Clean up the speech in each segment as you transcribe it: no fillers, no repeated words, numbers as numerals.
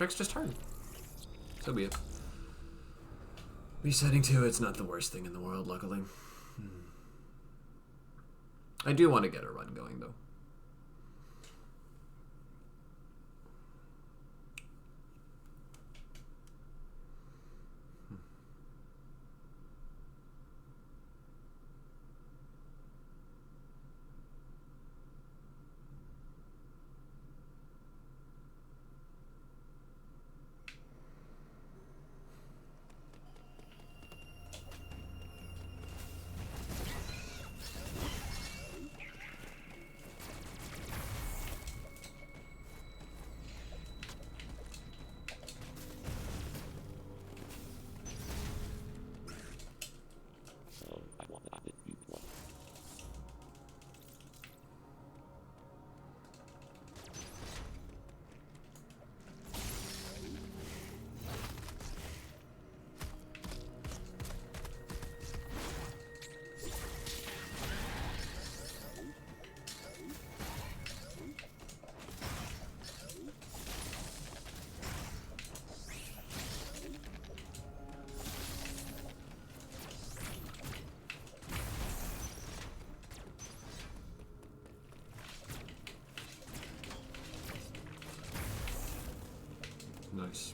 trick's just hard. So be it. Resetting to it's not the worst thing in the world, luckily. I do want to get a run going, though. Nice.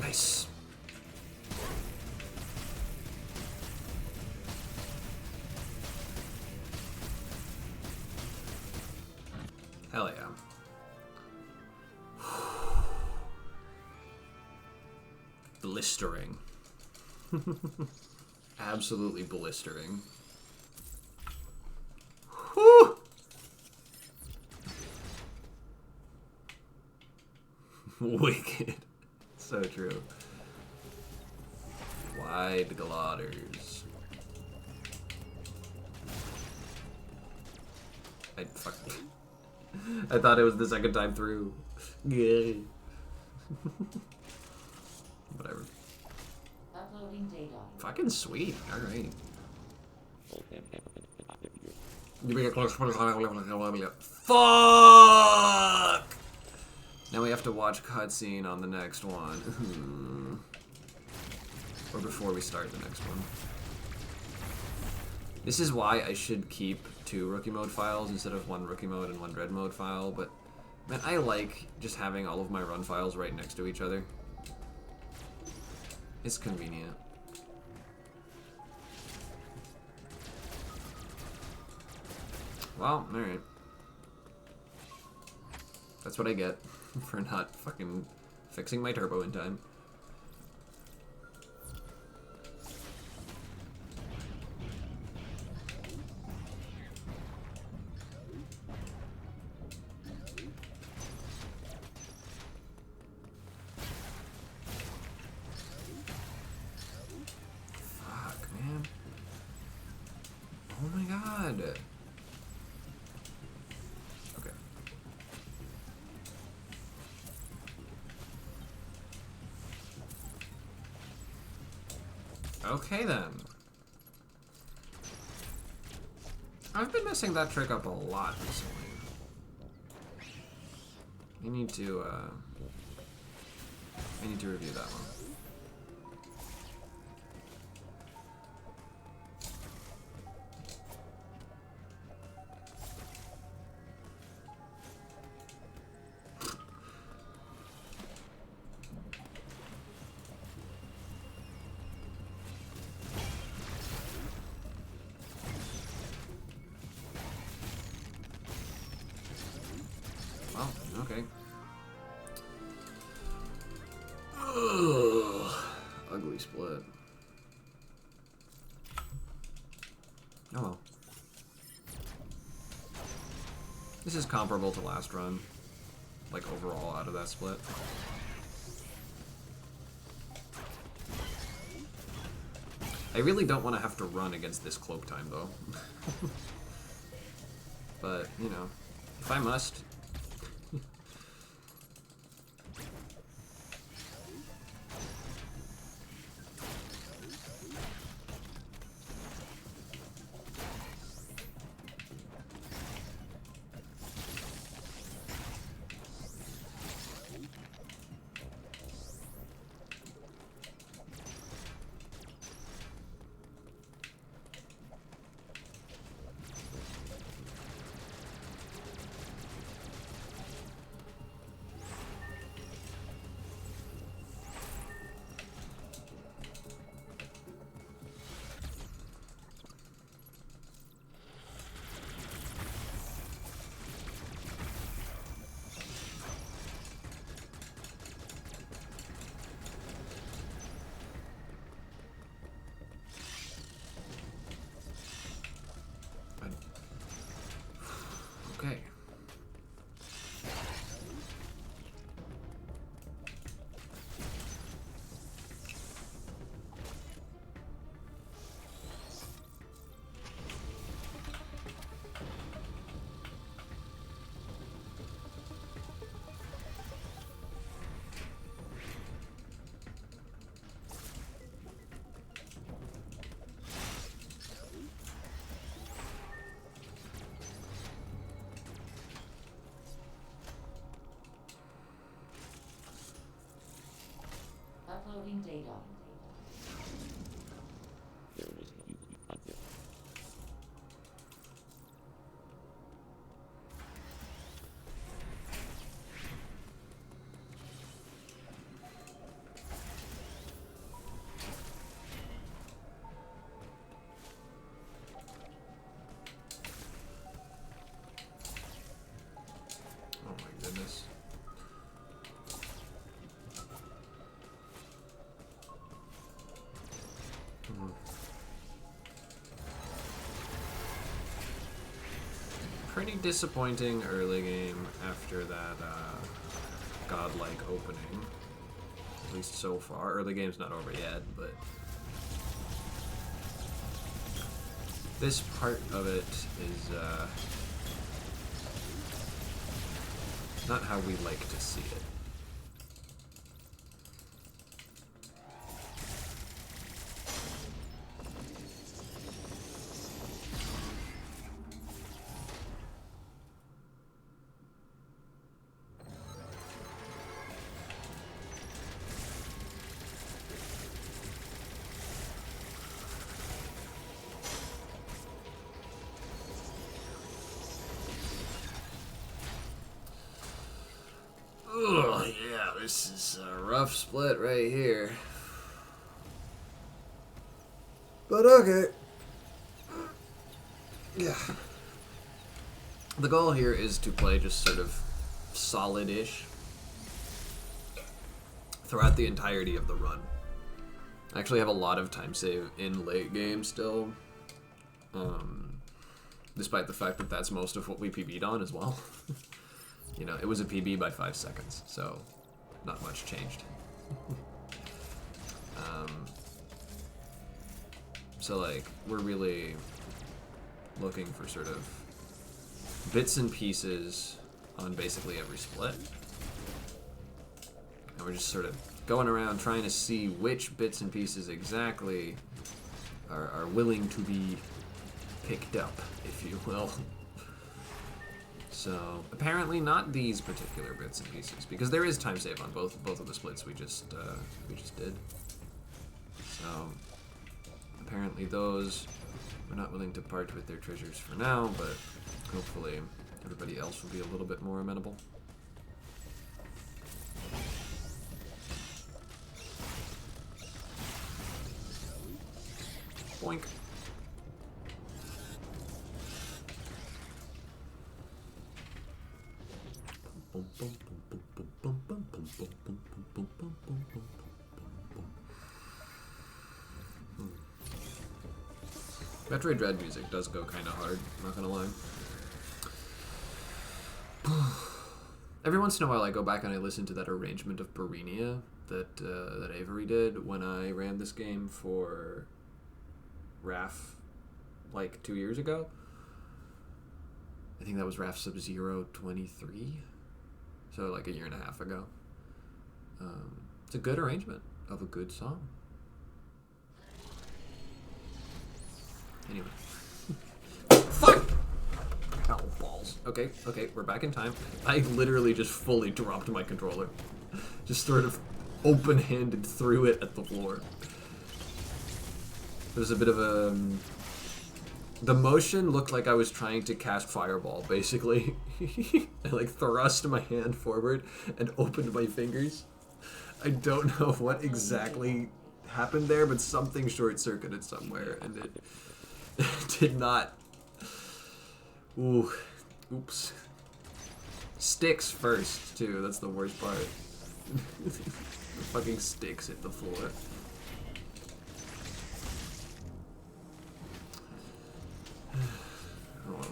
Nice. Hell yeah. Blistering. Absolutely blistering. Whew! Wicked. So true. Wide glotters. Fuck. I thought it was the second time through. Yeah. Whatever. Uploading data. Fucking sweet. Alright. Fuck! Now we have to watch cutscene on the next one. Or before we start the next one. This is why I should keep 2 rookie mode files instead of 1 rookie mode and 1 dread mode file, but man, I like just having all of my run files right next to each other. It's convenient. Well, alright. That's what I get for not fucking fixing my turbo in time. Okay then. I've been messing that trick up a lot recently. I need to review that one. Okay. Ugh. Ugly split. Oh well. This is comparable to last run. Like overall out of that split. I really don't want to have to run against this cloak time though. But, you know. If I must. Okay. Uploading data. Oh my goodness. Pretty disappointing early game after that godlike opening. At least so far. Early game's not over yet, but this part of it is not how we like to see it. Oh yeah, this is a rough split right here. But okay. Yeah. The goal here is to play just sort of solid-ish throughout the entirety of the run. I actually have a lot of time save in late game still, despite the fact that that's most of what we PB'd on as well. You know, it was a PB by 5 seconds, so not much changed. So, like, we're really looking for sort of bits and pieces on basically every split. And we're just sort of going around trying to see which bits and pieces exactly are willing to be picked up, if you will. So apparently not these particular bits and pieces, because there is time save on both of the splits we just did. So apparently those we're not willing to part with their treasures for now, but hopefully everybody else will be a little bit more amenable. Boink. Metroid Dread music does go kind of hard, I'm not gonna lie. Every once in a while I go back and I listen to that arrangement of Perinia that Avery did when I ran this game for RAF like 2 years ago. I think that was Raf Sub-Zero 23. So like a year and a half ago. It's a good arrangement of a good song. Anyway. Fuck! Ow, balls. Okay, we're back in time. I literally just fully dropped my controller. Just sort of open-handed threw it at the floor. There's a bit of a... The motion looked like I was trying to cast Fireball, basically. I like thrust my hand forward and opened my fingers. I don't know what exactly happened there, but something short-circuited somewhere, and it did not... Ooh. Oops. Sticks first, too. That's the worst part. The fucking sticks hit the floor. Oh well.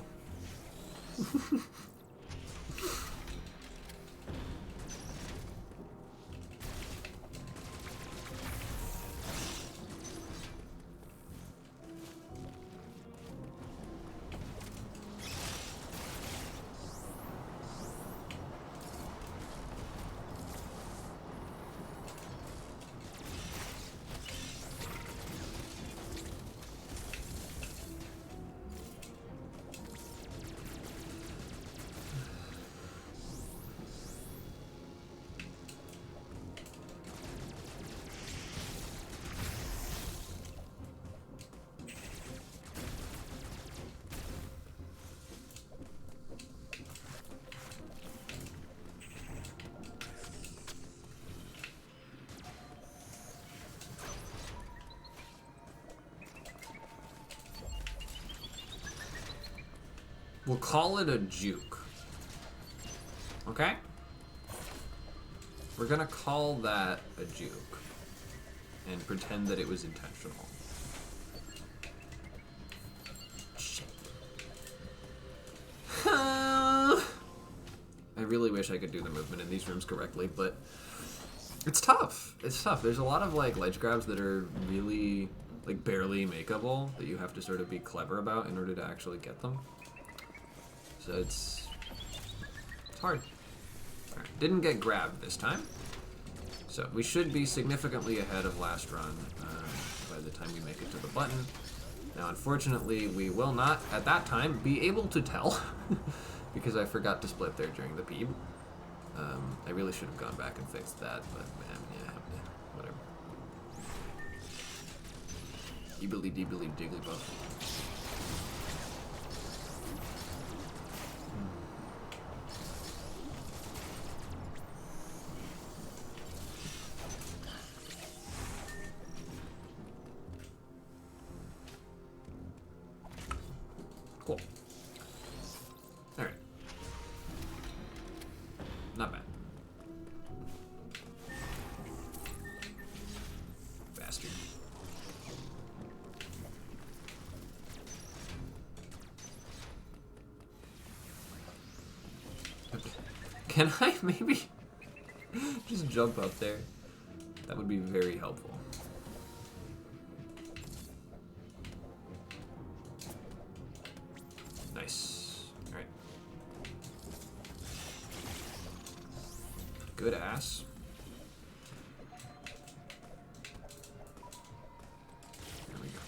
We'll call it a juke. Okay? We're gonna call that a juke. And pretend that it was intentional. Shit. I really wish I could do the movement in these rooms correctly, but it's tough. It's tough. There's a lot of like ledge grabs that are really like barely makeable that you have to sort of be clever about in order to actually get them. So it's hard. All right. Didn't get grabbed this time. So we should be significantly ahead of last run by the time we make it to the button. Now, unfortunately, we will not, at that time, be able to tell because I forgot to split there during the peeb. I really should have gone back and fixed that, but man, yeah, whatever. Eebily deebily digglybuff. Cool. Alright. Not bad. Bastard. Okay. Can I maybe just jump up there? That would be very helpful. Nice. Alright. Good ass. There we go.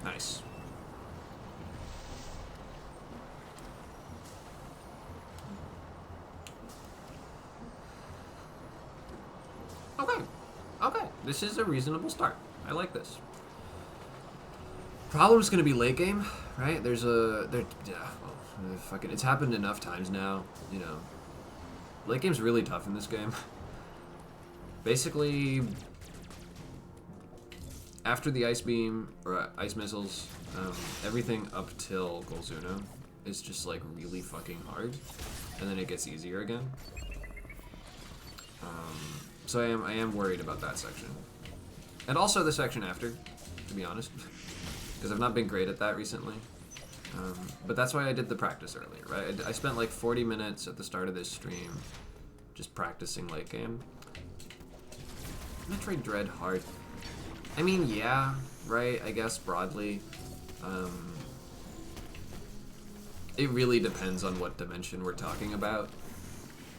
Nice. Okay. Okay. This is a reasonable start. I like this. Problem's gonna be late game, right? Yeah, well, fuck it. It's happened enough times now, you know. Late game's really tough in this game. Basically, after the ice beam or ice missiles, everything up till Golzuno is just like really fucking hard, and then it gets easier again. So I am worried about that section, and also the section after, to be honest, because I've not been great at that recently. But that's why I did the practice earlier, right? I spent like 40 minutes at the start of this stream just practicing late game. Metroid Dread hard. I mean, yeah, right, I guess broadly. It really depends on what dimension we're talking about.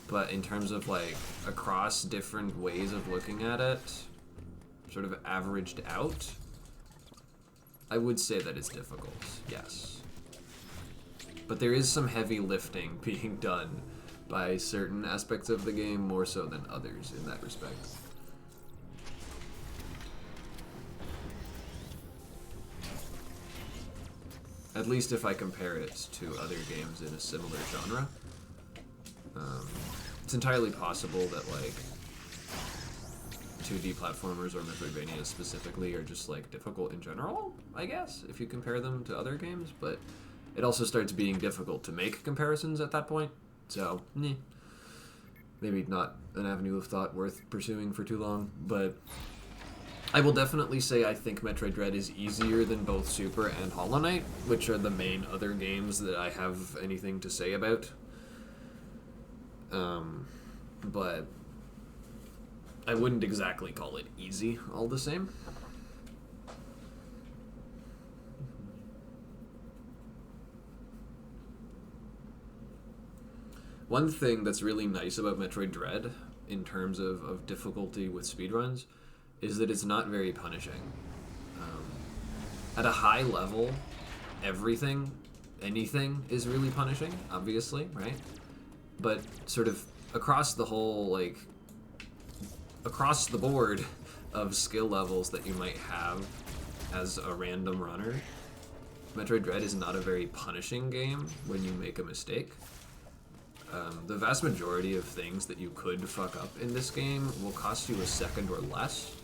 But in terms of like across different ways of looking at it, sort of averaged out, I would say that it's difficult, yes. But there is some heavy lifting being done by certain aspects of the game more so than others in that respect. At least if I compare it to other games in a similar genre. It's entirely possible that like 2D platformers or Metroidvanias specifically are just like difficult in general, I guess, if you compare them to other games, but it also starts being difficult to make comparisons at that point, so maybe not an avenue of thought worth pursuing for too long, but I will definitely say I think Metroid Dread is easier than both Super and Hollow Knight, which are the main other games that I have anything to say about. But I wouldn't exactly call it easy all the same. One thing that's really nice about Metroid Dread in terms of difficulty with speedruns is that it's not very punishing. At a high level, anything is really punishing, obviously, right? But sort of across the whole, like, across the board of skill levels that you might have as a random runner, Metroid Dread is not a very punishing game when you make a mistake. The vast majority of things that you could fuck up in this game will cost you a second or less,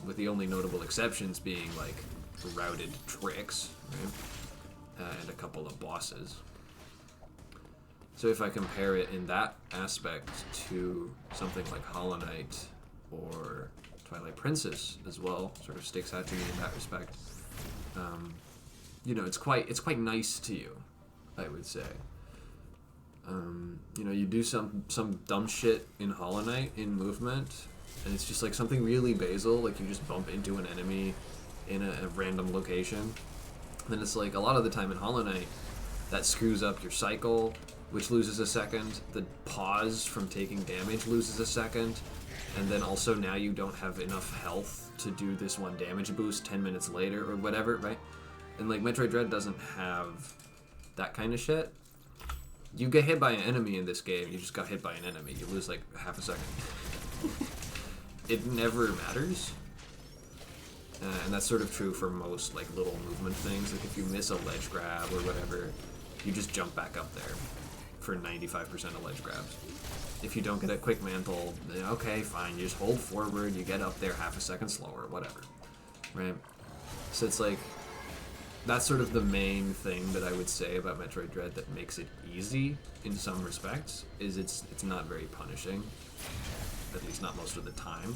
with the only notable exceptions being, like, routed tricks, right? And a couple of bosses. So if I compare it in that aspect to something like Hollow Knight or Twilight Princess as well, sort of sticks out to me in that respect. You know, it's quite nice to you, I would say. You know, you do some dumb shit in Hollow Knight in movement, and it's just like something really basal, like you just bump into an enemy in a random location. Then it's like a lot of the time in Hollow Knight, that screws up your cycle, which loses a second. The pause from taking damage loses a second. And then also now you don't have enough health to do this one damage boost 10 minutes later or whatever, right? And like Metroid Dread doesn't have that kind of shit. You get hit by an enemy in this game, you just got hit by an enemy. You lose like half a second. It never matters. And that's sort of true for most like little movement things. Like if you miss a ledge grab or whatever, you just jump back up there for 95% of ledge grabs. If you don't get a quick mantle, then okay, fine, you just hold forward, you get up there half a second slower, whatever, right? So it's like, that's sort of the main thing that I would say about Metroid Dread that makes it easy in some respects, is it's not very punishing, at least not most of the time,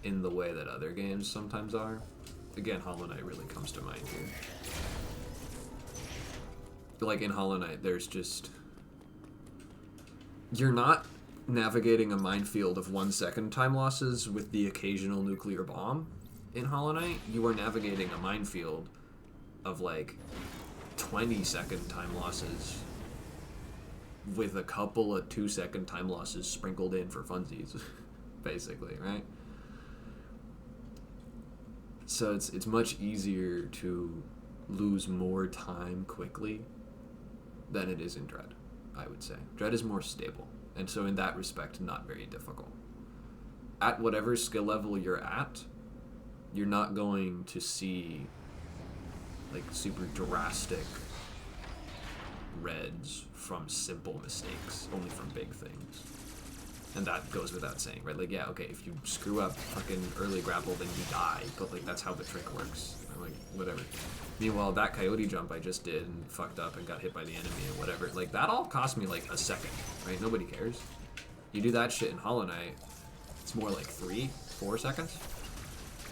in the way that other games sometimes are. Again, Hollow Knight really comes to mind here. Like in Hollow Knight, there's just... You're not navigating a minefield of 1 second time losses with the occasional nuclear bomb in Hollow Knight. You are navigating a minefield of like 20-second time losses with a couple of 2-second time losses sprinkled in for funsies, basically, right? So it's much easier to lose more time quickly than it is in Dread, I would say. Dread is more stable, and so in that respect, not very difficult. At whatever skill level you're at, you're not going to see like super drastic reds from simple mistakes, only from big things. And that goes without saying, right? Like, yeah, okay, if you screw up fucking early grapple, then you die, but like that's how the trick works. I'm like, whatever. Meanwhile, that coyote jump I just did and fucked up and got hit by the enemy and whatever, like that all cost me like a second, right? Nobody cares. You do that shit in Hollow Knight, it's more like 3-4 seconds.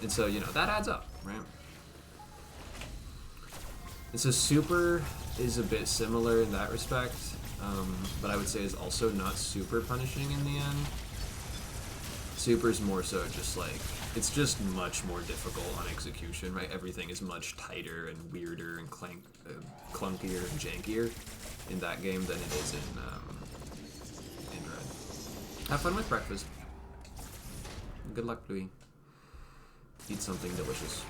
And so, you know, that adds up, right? And so Super is a bit similar in that respect, but I would say is also not super punishing in the end. Super's more so just like, it's just much more difficult on execution, right? Everything is much tighter and weirder and clunkier and jankier in that game than it is in Dread. Have fun with breakfast. Good luck, Louis. Eat something delicious.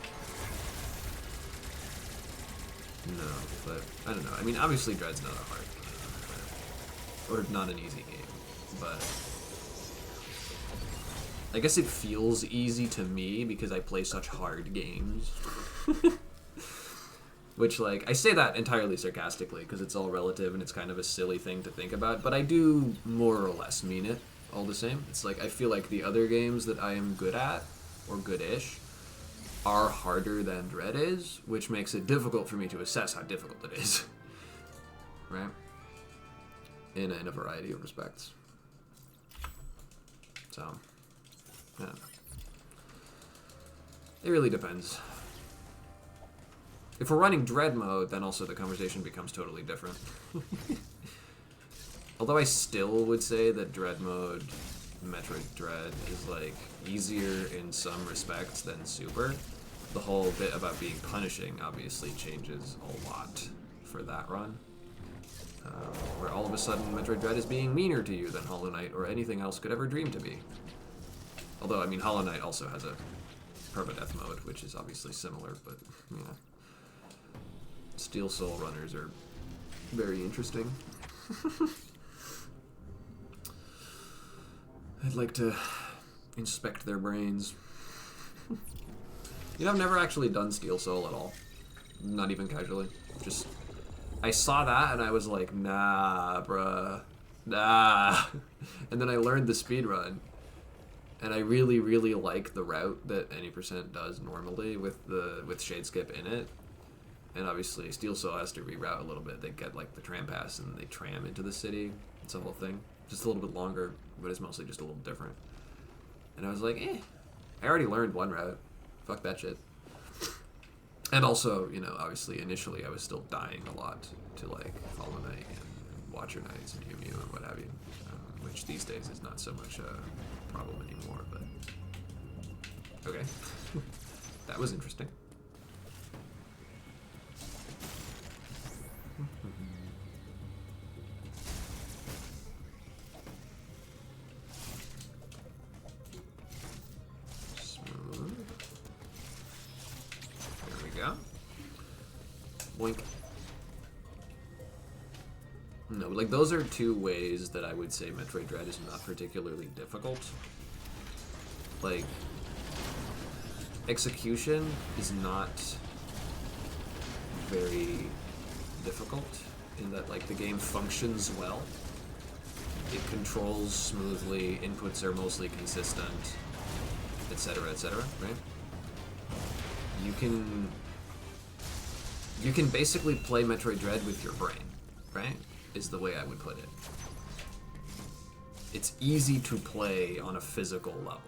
No, but I don't know. I mean, obviously Dread's not a hard game, or not an easy game, but I guess it feels easy to me because I play such hard games. Which, like, I say that entirely sarcastically because it's all relative and it's kind of a silly thing to think about, but I do more or less mean it all the same. It's like, I feel like the other games that I am good at, or good-ish, are harder than Dread is, which makes it difficult for me to assess how difficult it is. Right? In a variety of respects. So, I don't know. It really depends. If we're running Dread mode, then also the conversation becomes totally different. Although I still would say that Dread mode, Metroid Dread, is like easier in some respects than Super. The whole bit about being punishing obviously changes a lot for that run. Where all of a sudden Metroid Dread is being meaner to you than Hollow Knight or anything else could ever dream to be. Although, I mean, Hollow Knight also has a permadeath mode, which is obviously similar, but, you know. Steel Soul runners are very interesting. I'd like to inspect their brains. You know, I've never actually done Steel Soul at all. Not even casually. Just, I saw that and I was like, nah, bruh. Nah. And then I learned the speedrun. And I really, really like the route that Any% does normally with Shadeskip in it. And obviously, Steel Soul has to reroute a little bit. They get, like, the tram pass and they tram into the city. It's a whole thing. Just a little bit longer, but it's mostly just a little different. And I was like, I already learned one route. Fuck that shit. And also, you know, obviously, initially I was still dying a lot to, like, Hollow Knight and Watcher Knights and Mew and what have you. Which these days is not so much a problem anymore, but... Okay. That was interesting. Smooth. There we go. Boink. No, like those are two ways that I would say Metroid Dread is not particularly difficult. Like, execution is not very difficult in that, like, the game functions well. It controls smoothly, inputs are mostly consistent, etc., right? You can basically play Metroid Dread with your brain, right? Is the way I would put it. It's easy to play on a physical level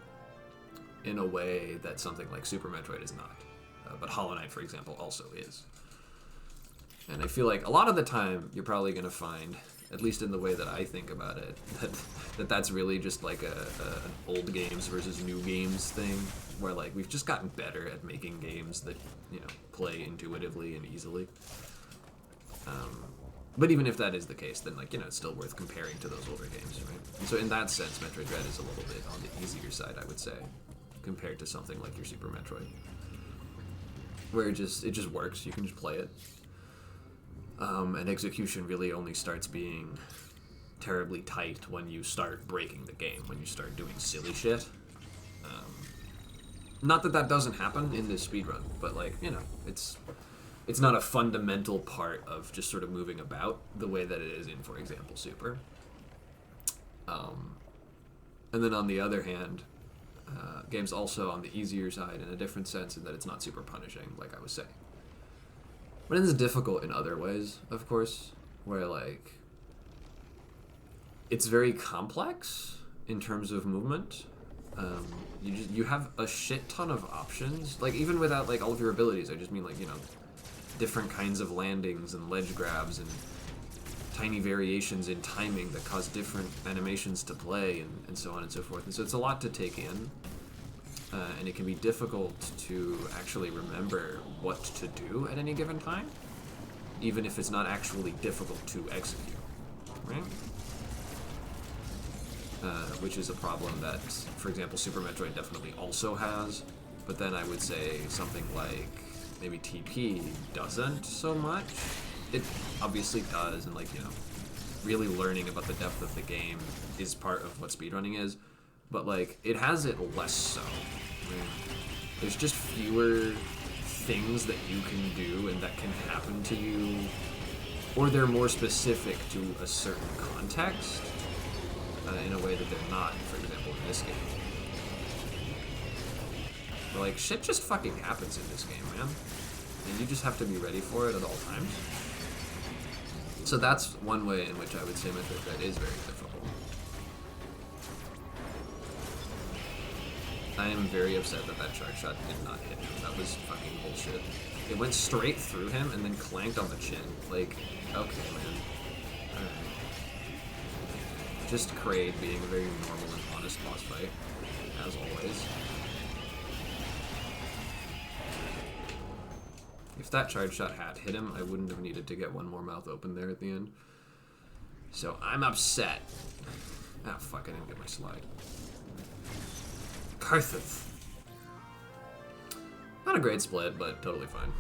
in a way that something like Super Metroid is not. But Hollow Knight, for example, also is. And I feel like a lot of the time you're probably going to find, at least in the way that I think about it, that's really just like an old games versus new games thing, where like we've just gotten better at making games that, you know, play intuitively and easily. But even if that is the case, then, like, you know, it's still worth comparing to those older games, right? And so in that sense, Metroid Dread is a little bit on the easier side, I would say, compared to something like your Super Metroid, where it just works. You can just play it. And execution really only starts being terribly tight when you start breaking the game, when you start doing silly shit. Not that that doesn't happen in this speedrun, but, like, you know, it's not a fundamental part of just sort of moving about the way that it is in, for example, Super. And then on the other hand, game's also on the easier side in a different sense in that it's not super punishing, like I was saying. But it is difficult in other ways, of course, where, like, it's very complex in terms of movement. You have a shit ton of options, like, even without, like, all of your abilities. I just mean, like, you know, different kinds of landings and ledge grabs and tiny variations in timing that cause different animations to play, and so on and so forth. And so it's a lot to take in, and it can be difficult to actually remember what to do at any given time, even if it's not actually difficult to execute, right? Which is a problem that, for example, Super Metroid definitely also has, but then I would say something like maybe TP doesn't so much. It obviously does, and like, you know, really learning about the depth of the game is part of what speedrunning is, but like, it has it less so. Right? There's just fewer things that you can do and that can happen to you, or they're more specific to a certain context in a way that they're not, for example, in this game. But like, shit just fucking happens in this game, man. And you just have to be ready for it at all times. So that's one way in which I would say Metroid Dread is very difficult. I am very upset that that shark shot did not hit him. That was fucking bullshit. It went straight through him and then clanked on the chin. Like, okay, man. Alright. Just Kraid being a very normal and honest boss fight, as always. If that charge shot had hit him, I wouldn't have needed to get one more mouth open there at the end. So I'm upset. Ah, fuck, I didn't get my slide. Karthith. Not a great split, but totally fine.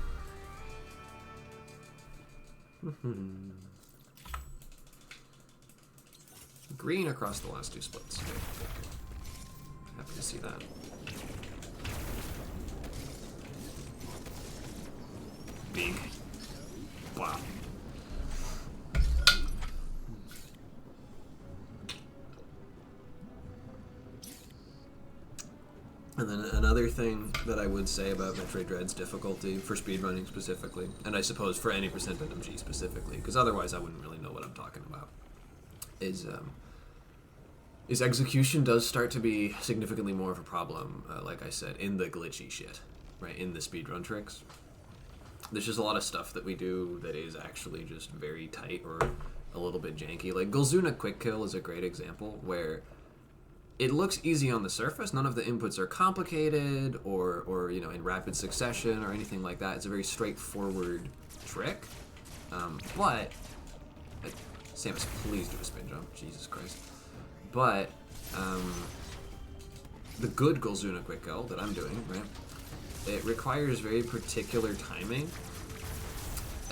Green across the last two splits. Okay. Happy to see that. Big. Wow. And then another thing that I would say about Metroid Dread's difficulty, for speedrunning specifically, and I suppose for any percent NMG specifically, because otherwise I wouldn't really know what I'm talking about, is execution does start to be significantly more of a problem, like I said, in the glitchy shit, right, in the speedrun tricks. There's just a lot of stuff that we do that is actually just very tight or a little bit janky. Like Golzuna Quick Kill is a great example where it looks easy on the surface. None of the inputs are complicated or you know, in rapid succession or anything like that. It's a very straightforward trick. But Samus, please do a spin jump. Jesus Christ. But the good Golzuna Quick Kill that I'm doing, right? It requires very particular timing,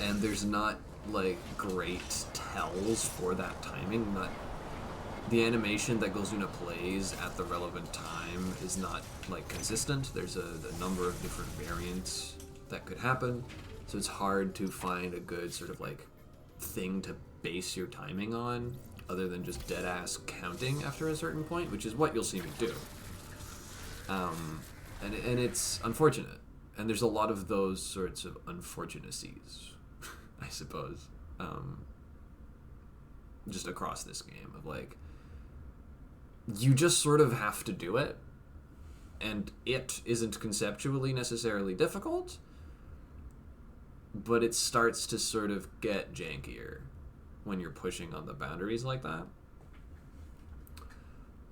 and there's not like great tells for that timing. Not the animation that Golzuna plays at the relevant time is not like consistent. There's a number of different variants that could happen, so it's hard to find a good sort of like thing to base your timing on, other than just dead ass counting after a certain point, which is what you'll see me do. And it's unfortunate, and there's a lot of those sorts of unfortunacies, I suppose, just across this game, of like, you just sort of have to do it, and it isn't conceptually necessarily difficult, but it starts to sort of get jankier when you're pushing on the boundaries like that.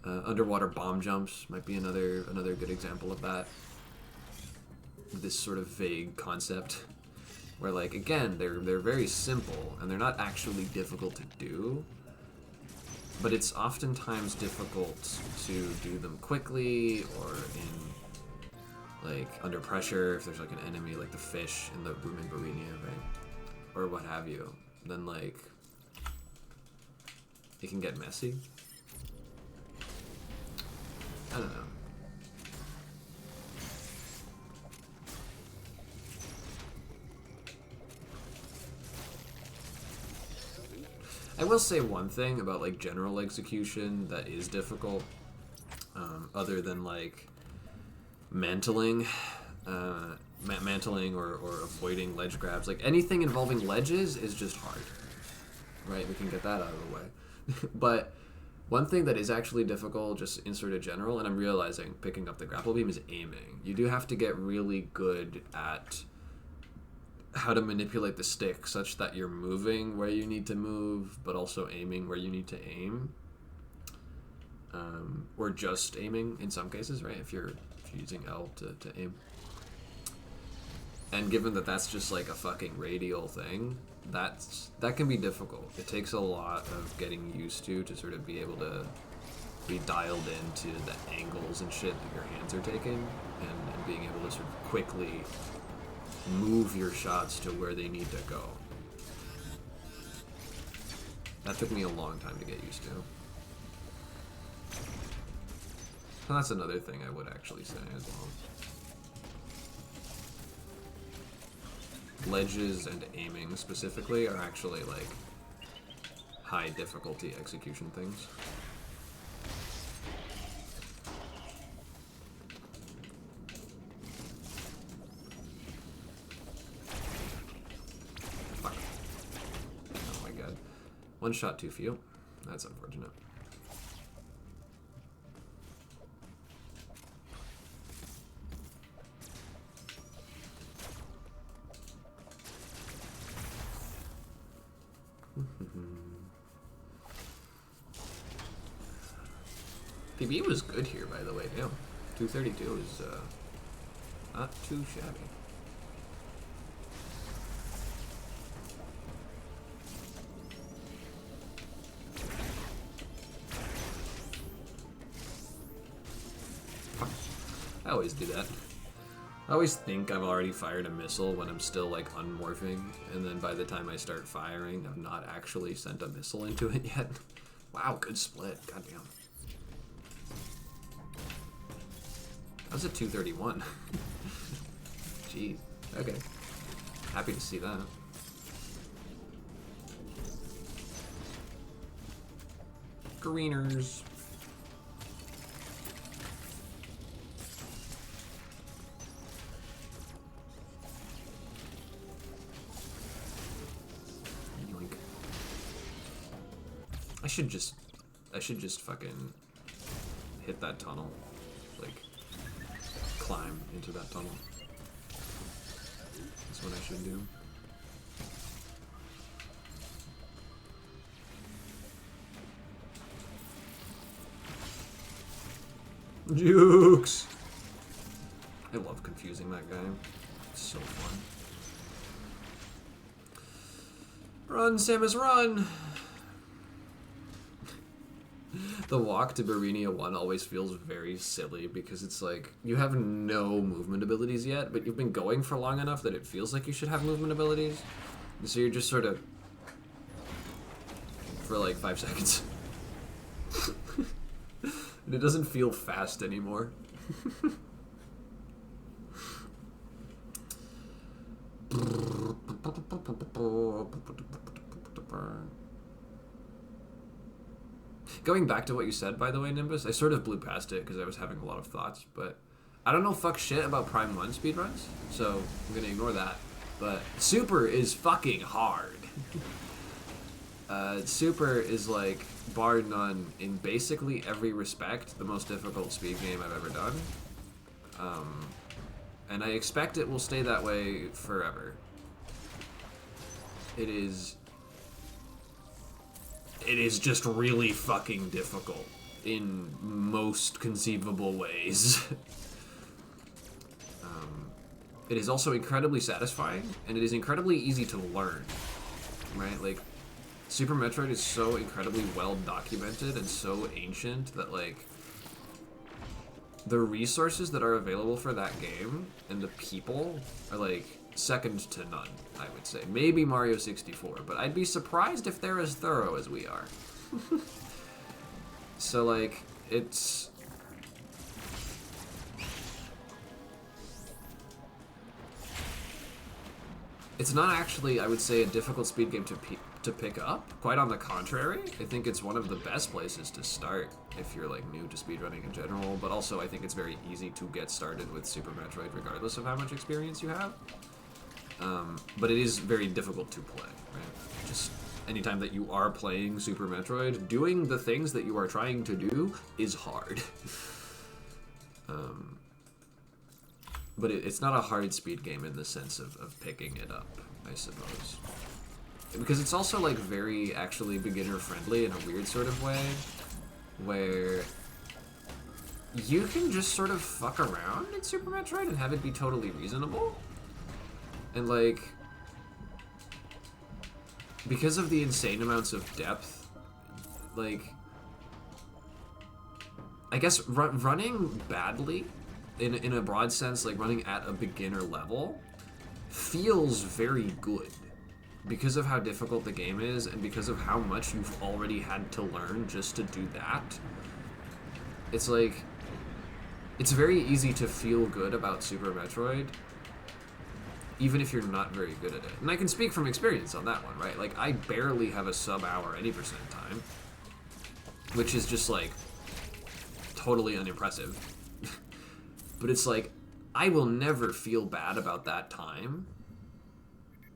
Underwater bomb jumps might be another good example of that. This sort of vague concept where, like, again, they're very simple and they're not actually difficult to do, but it's oftentimes difficult to do them quickly or in, like, under pressure. If there's like an enemy like the fish in the Rumen Barinia, right, or what have you, then like it can get messy. I don't know. I will say one thing about like general execution that is difficult, other than like mantling or avoiding ledge grabs. Like anything involving ledges is just hard, right? We can get that out of the way. But one thing that is actually difficult, just in sort of general, and I'm realizing picking up the grapple beam, is aiming. You do have to get really good at how to manipulate the stick such that you're moving where you need to move, but also aiming where you need to aim. Or just aiming in some cases, right? If you're using L to aim. And given that that's just like a fucking radial thing, that can be difficult. It takes a lot of getting used to sort of be able to be dialed into the angles and shit that your hands are taking, and being able to sort of quickly move your shots to where they need to go. That took me a long time to get used to. So that's another thing I would actually say as well. Ledges and aiming specifically are actually like high difficulty execution things. Fuck. Oh my god. One shot too few. That's unfortunate. PB was good here, by the way. Damn, 232 is not too shabby. I always do that. I always think I've already fired a missile when I'm still like unmorphing, and then by the time I start firing, I've not actually sent a missile into it yet. Wow, good split. Goddamn. That was a 231. Jeez. Okay. Happy to see that. Greeners. Yoink. I should just fucking hit that tunnel. Like, climb into that tunnel. That's what I should do. Jukes! I love confusing that guy. It's so fun. Run, Samus, run! The walk to Barinia 1 always feels very silly because it's like, you have no movement abilities yet, but you've been going for long enough that it feels like you should have movement abilities. And so you're just sort of, for like 5 seconds. And it doesn't feel fast anymore. Going back to what you said, by the way, Nimbus, I sort of blew past it because I was having a lot of thoughts, but I don't know fuck shit about Prime 1 speedruns, so I'm gonna ignore that. But Super is fucking hard. Super is like, bar none, in basically every respect, the most difficult speed game I've ever done. And I expect it will stay that way forever. It is just really fucking difficult in most conceivable ways. It is also incredibly satisfying, and it is incredibly easy to learn, right? Like, Super Metroid is so incredibly well documented and so ancient that, like, the resources that are available for that game and the people are, like, second to none, I would say. Maybe Mario 64, but I'd be surprised if they're as thorough as we are. So, like, it's not actually, I would say, a difficult speed game to pick up. Quite on the contrary, I think it's one of the best places to start if you're like new to speedrunning in general, but also I think it's very easy to get started with Super Metroid regardless of how much experience you have. But it is very difficult to play, right? Just anytime that you are playing Super Metroid, doing the things that you are trying to do is hard. but it's not a hard speed game in the sense of picking it up, I suppose. Because it's also like very actually beginner friendly in a weird sort of way, where you can just sort of fuck around in Super Metroid and have it be totally reasonable. And like, because of the insane amounts of depth, like, I guess running badly, in a broad sense, like running at a beginner level, feels very good. Because of how difficult the game is, and because of how much you've already had to learn just to do that, it's like, it's very easy to feel good about Super Metroid, even if you're not very good at it. And I can speak from experience on that one, right? Like, I barely have a sub-hour any percent time, which is just, like, totally unimpressive. But it's like, I will never feel bad about that time,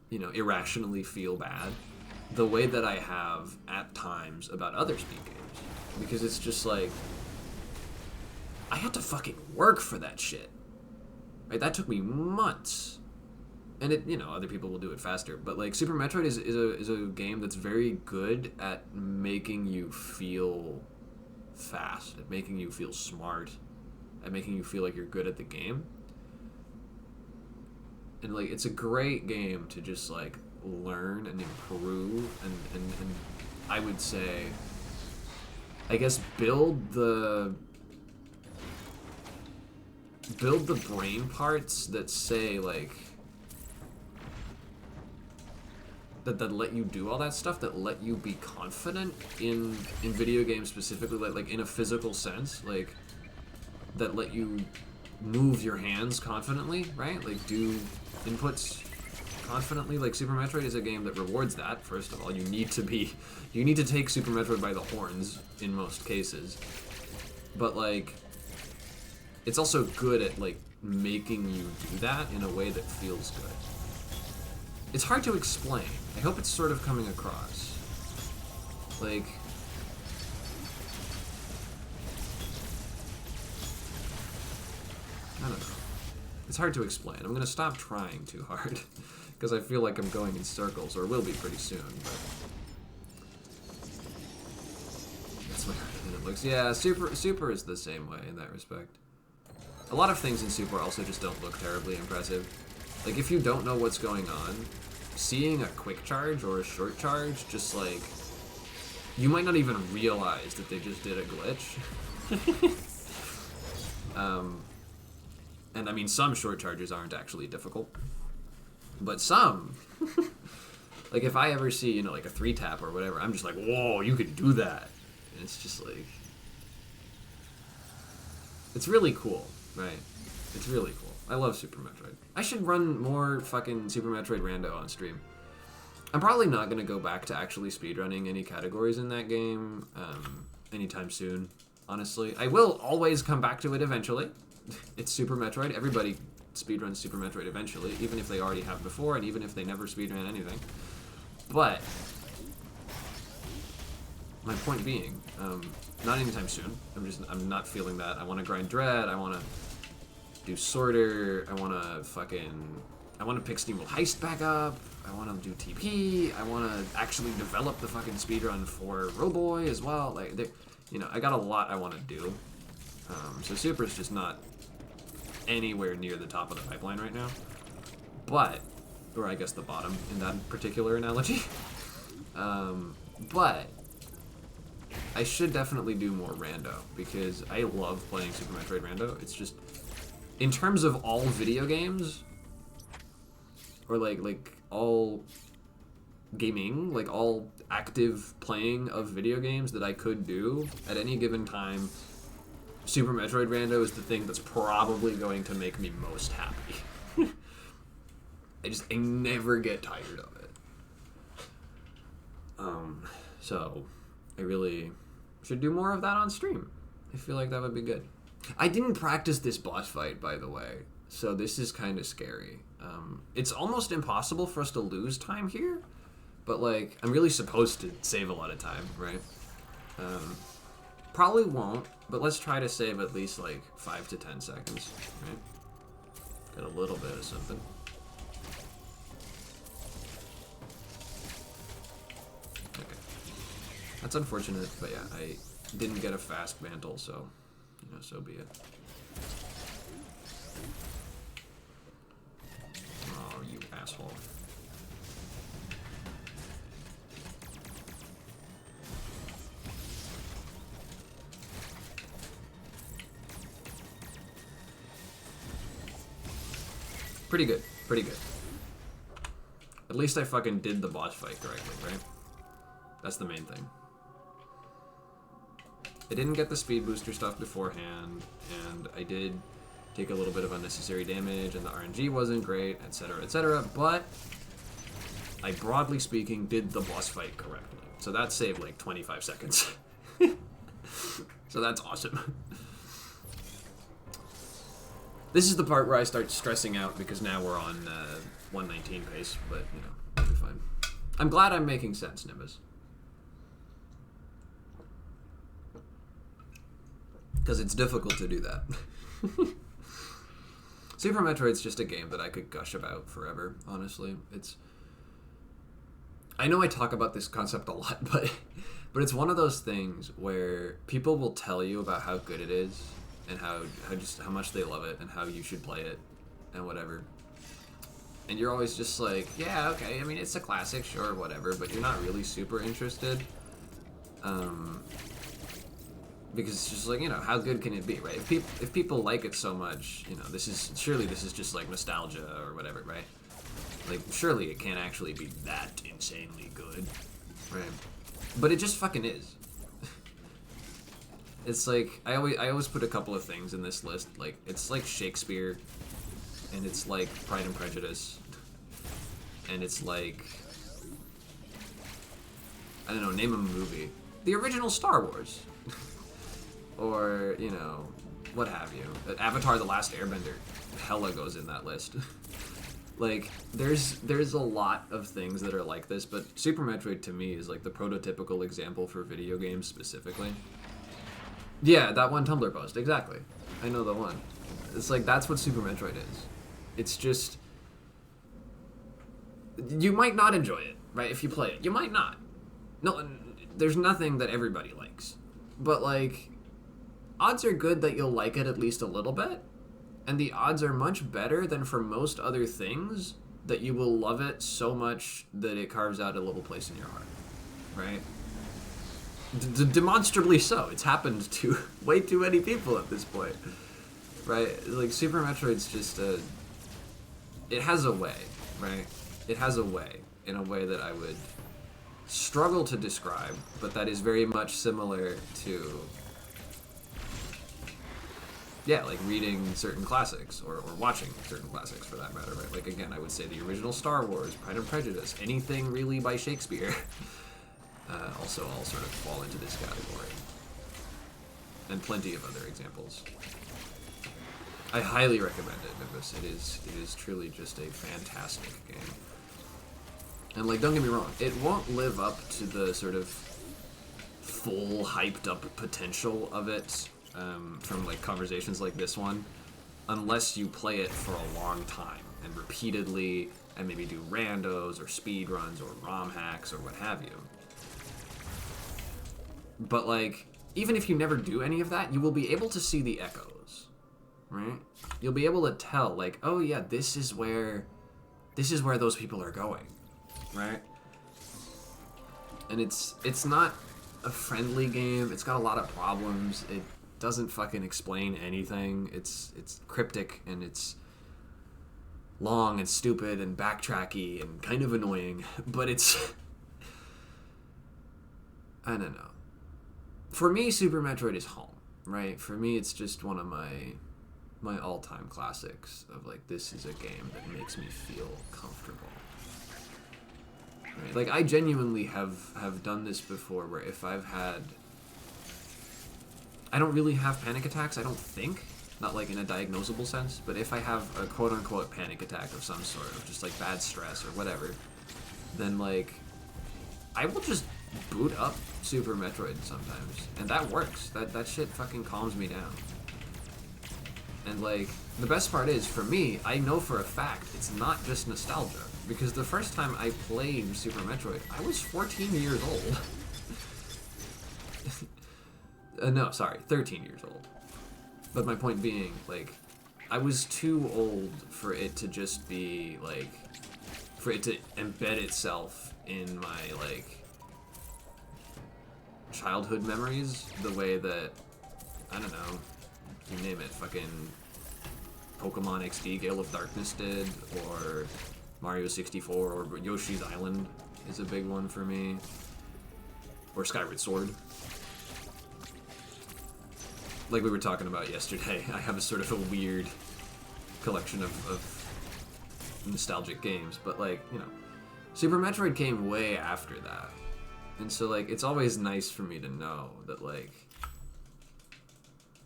you know, irrationally feel bad, the way that I have at times about other speed games. Because it's just like, I had to fucking work for that shit. Right? That took me months. And it, you know, other people will do it faster. But like, Super Metroid is a game that's very good at making you feel fast, at making you feel smart, at making you feel like you're good at the game. And like, it's a great game to just like learn and improve and I would say, I guess, build the brain parts that say like, that let you do all that stuff, that let you be confident in video games specifically, like in a physical sense, like that let you move your hands confidently, right? Like do inputs confidently. Like Super Metroid is a game that rewards that. First of all, you need to take Super Metroid by the horns in most cases. But like, it's also good at like making you do that in a way that feels good. It's hard to explain. I hope it's sort of coming across. Like, I don't know. It's hard to explain. I'm gonna stop trying too hard because I feel like I'm going in circles, or will be pretty soon, but that's what it looks. Yeah, Super is the same way in that respect. A lot of things in Super also just don't look terribly impressive. Like, if you don't know what's going on, seeing a quick charge or a short charge, just like, you might not even realize that they just did a glitch. And I mean, some short charges aren't actually difficult, but some, like if I ever see, you know, like a 3-tap or whatever, I'm just like, whoa, you could do that. And it's just like, it's really cool, right? It's really cool. I love Super Metroid. I should run more fucking Super Metroid rando on stream. I'm probably not going to go back to actually speedrunning any categories in that game anytime soon, honestly. I will always come back to it eventually. It's Super Metroid. Everybody speedruns Super Metroid eventually, even if they already have before, and even if they never speedrun anything. But my point being, not anytime soon. I'm not feeling that. I want to grind Dread. I want to do Sorter. I want to pick Steamroll Heist back up. I want to do TP. I want to actually develop the fucking speedrun for Roboy as well. Like, you know, I got a lot I want to do. So Super's just not anywhere near the top of the pipeline right now. But, or I guess the bottom in that particular analogy. But I should definitely do more rando, because I love playing Super Metroid rando. It's just, in terms of all video games, or like all gaming, like all active playing of video games that I could do at any given time, Super Metroid rando is the thing that's probably going to make me most happy. I never get tired of it. So I really should do more of that on stream. I feel like that would be good. I didn't practice this boss fight, by the way, so this is kind of scary. It's almost impossible for us to lose time here, but like, I'm really supposed to save a lot of time, right? Probably won't, but let's try to save at least like 5 to 10 seconds, right? Get a little bit of something. Okay. That's unfortunate, but yeah, I didn't get a fast mantle, so, you know, so be it. Oh, you asshole. Pretty good, pretty good. At least I fucking did the boss fight correctly, right? That's the main thing. I didn't get the speed booster stuff beforehand, and I did take a little bit of unnecessary damage, and the RNG wasn't great, etc., but I, broadly speaking, did the boss fight correctly. So that saved like 25 seconds. So that's awesome. This is the part where I start stressing out because now we're on 119 pace, but, you know, it'll be fine. I'm glad I'm making sense, Nimbus. Because it's difficult to do that. Super Metroid's just a game that I could gush about forever, honestly. I know I talk about this concept a lot, but it's one of those things where people will tell you about how good it is, and how much they love it, and how you should play it, and whatever. And you're always just like, yeah, okay, I mean, it's a classic, sure, whatever, but you're not really super interested. Because it's just like, you know, how good can it be, right? If people like it so much, you know, surely this is just like nostalgia or whatever, right? Like, surely it can't actually be that insanely good, right? But it just fucking is. It's like, I always put a couple of things in this list, like, it's like Shakespeare, and it's like Pride and Prejudice, and it's like, I don't know, name a movie. The original Star Wars. Or, you know, what have you. Avatar: The Last Airbender. Hella goes in that list. Like, there's a lot of things that are like this, but Super Metroid to me is like the prototypical example for video games specifically. Yeah, that one Tumblr post, exactly. I know the one. It's like, that's what Super Metroid is. It's just... You might not enjoy it, right, if you play it. You might not. No, there's nothing that everybody likes. But, like, odds are good that you'll like it at least a little bit. And the odds are much better than for most other things that you will love it so much that it carves out a little place in your heart, right? Demonstrably so. It's happened to way too many people at this point, right? Like, Super Metroid's just it has a way, right? It has a way, in a way that I would struggle to describe, but that is very much similar to, yeah, like reading certain classics, or watching certain classics for that matter, right? Like, again, I would say the original Star Wars, Pride and Prejudice, anything really by Shakespeare, also all sort of fall into this category. And plenty of other examples. I highly recommend it, Nimbus. It is truly just a fantastic game. And, like, don't get me wrong, it won't live up to the sort of full, hyped-up potential of it, from, like, conversations like this one, unless you play it for a long time, and repeatedly, and maybe do randos, or speed runs, or ROM hacks, or what have you. But, like, even if you never do any of that, you will be able to see the echoes, right? You'll be able to tell, like, oh yeah, this is where those people are going, right? And it's not a friendly game. It's got a lot of problems. It doesn't fucking explain anything. It's cryptic, and it's long and stupid and backtracky and kind of annoying, but it's I don't know. For me, Super Metroid is home, right? For me, it's just one of my all-time classics of, like, this is a game that makes me feel comfortable. Right? Like, I genuinely have done this before, where if I've had... I don't really have panic attacks, I don't think. Not, like, in a diagnosable sense, but if I have a quote-unquote panic attack of some sort, of just, like, bad stress or whatever, then, like, I will just boot up Super Metroid sometimes, and that works. That shit fucking calms me down. And like, the best part is, for me, I know for a fact it's not just nostalgia. Because the first time I played Super Metroid, I was 14 years old. No, sorry, 13 years old. But my point being, like, I was too old for it to just be, like, for it to embed itself in my, like, childhood memories the way that, I don't know, you name it, fucking Pokemon XD Gale of Darkness did, or Mario 64, or Yoshi's Island is a big one for me, or Skyward Sword. Like we were talking about yesterday, I have a sort of a weird collection of nostalgic games, but like, you know, Super Metroid came way after that. And so like, it's always nice for me to know that like,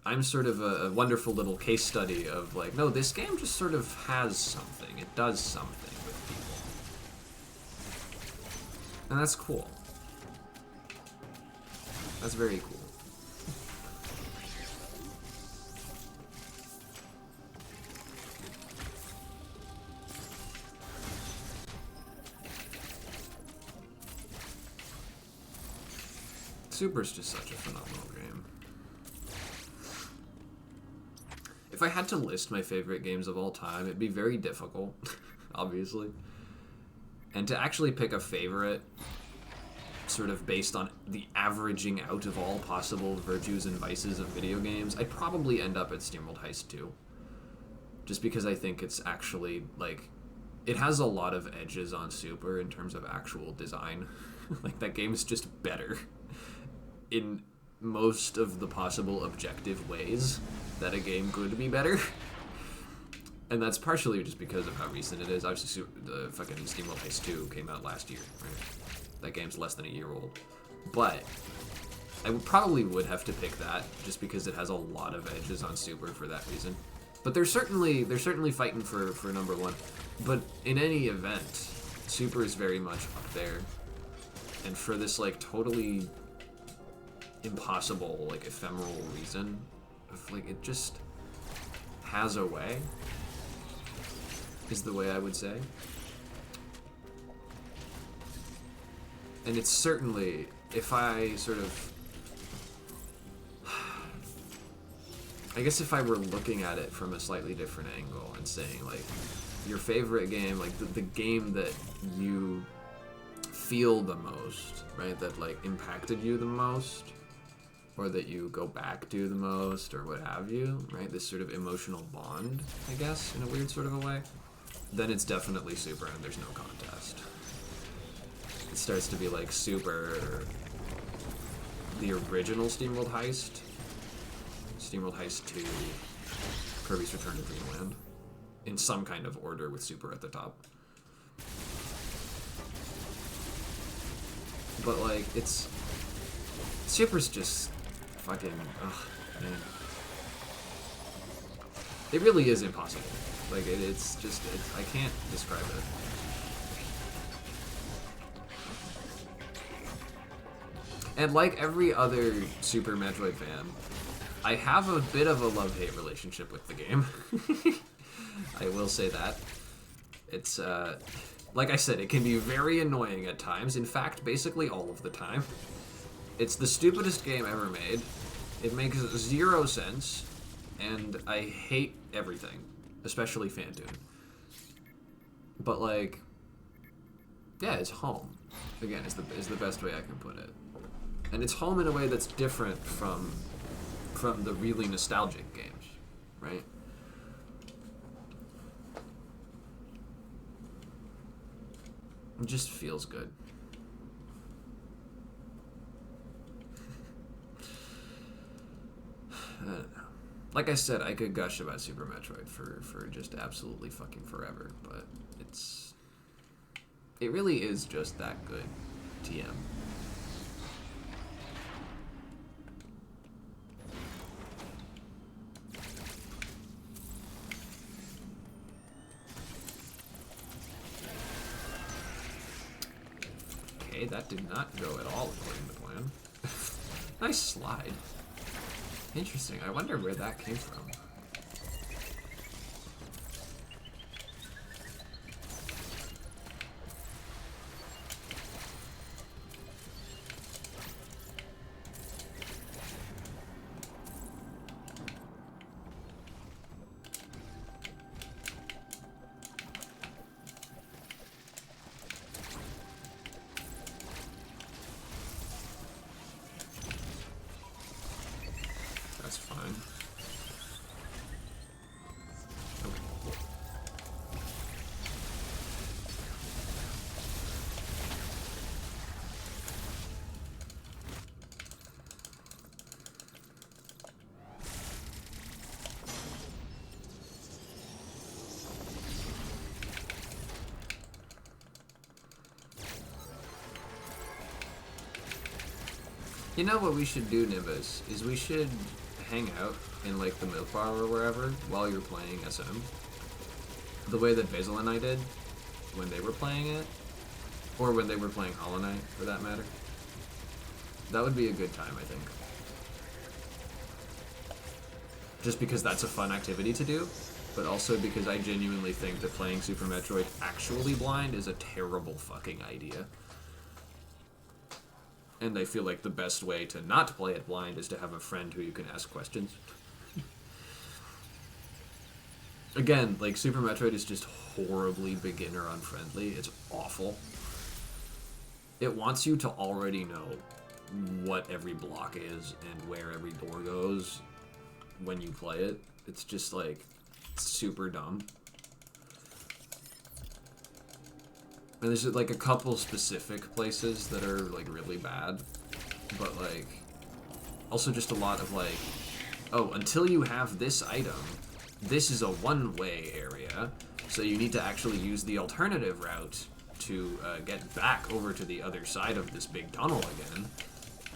I'm sort of a wonderful little case study of like, no, this game just sort of has something. It does something with people. And that's cool. That's very cool. Super's just such a phenomenal game. If I had to list my favorite games of all time, it'd be very difficult, obviously. And to actually pick a favorite, sort of based on the averaging out of all possible virtues and vices of video games, I'd probably end up at SteamWorld Heist 2. Just because I think it's actually, like, it has a lot of edges on Super in terms of actual design. Like, that game's just better in most of the possible objective ways that a game could be better. And that's partially just because of how recent it is. Obviously, the fucking SteamWorld Heist 2 came out last year, right? That game's less than a year old. But I probably would have to pick that just because it has a lot of edges on Super for that reason. But they're certainly fighting for number one. But in any event, Super is very much up there. And for this like totally impossible, like ephemeral reason of like it just has a way, is the way I would say. And it's certainly, if I sort of, I guess if I were looking at it from a slightly different angle and saying like your favorite game, like the game that you feel the most, right, that like impacted you the most, or that you go back to the most, or what have you, right? This sort of emotional bond, I guess, in a weird sort of a way. Then it's definitely Super, and there's no contest. It starts to be like Super, the original SteamWorld Heist, SteamWorld Heist 2, Kirby's Return to Dreamland, in some kind of order with Super at the top. But like, it's, Super's just fucking, ugh, man. It really is impossible. Like, it's just, I can't describe it. And like every other Super Metroid fan, I have a bit of a love-hate relationship with the game. I will say that. It's, like I said, it can be very annoying at times. In fact, basically all of the time. It's the stupidest game ever made. It makes zero sense, and I hate everything, especially Phantoon. But like, yeah, it's home. Again, is the best way I can put it. And it's home in a way that's different from the really nostalgic games, right? It just feels good. I don't know. Like I said, I could gush about Super Metroid for just absolutely fucking forever, but it really is just that good, TM. Okay, that did not go at all according to plan. Nice slide. Interesting. I wonder where that came from. You know what we should do, Nimbus, is we should hang out in like the milk bar or wherever while you're playing SM. The way that Basil and I did when they were playing it, or when they were playing Hollow Knight, for that matter. That would be a good time, I think. Just because that's a fun activity to do, but also because I genuinely think that playing Super Metroid actually blind is a terrible fucking idea. And I feel like the best way to not play it blind is to have a friend who you can ask questions. Again, like, Super Metroid is just horribly beginner unfriendly. It's awful. It wants you to already know what every block is and where every door goes when you play it. It's just, like, super dumb. And there's, like, a couple specific places that are, like, really bad. But, like, also just a lot of, like, oh, until you have this item, this is a one-way area, so you need to actually use the alternative route to get back over to the other side of this big tunnel again,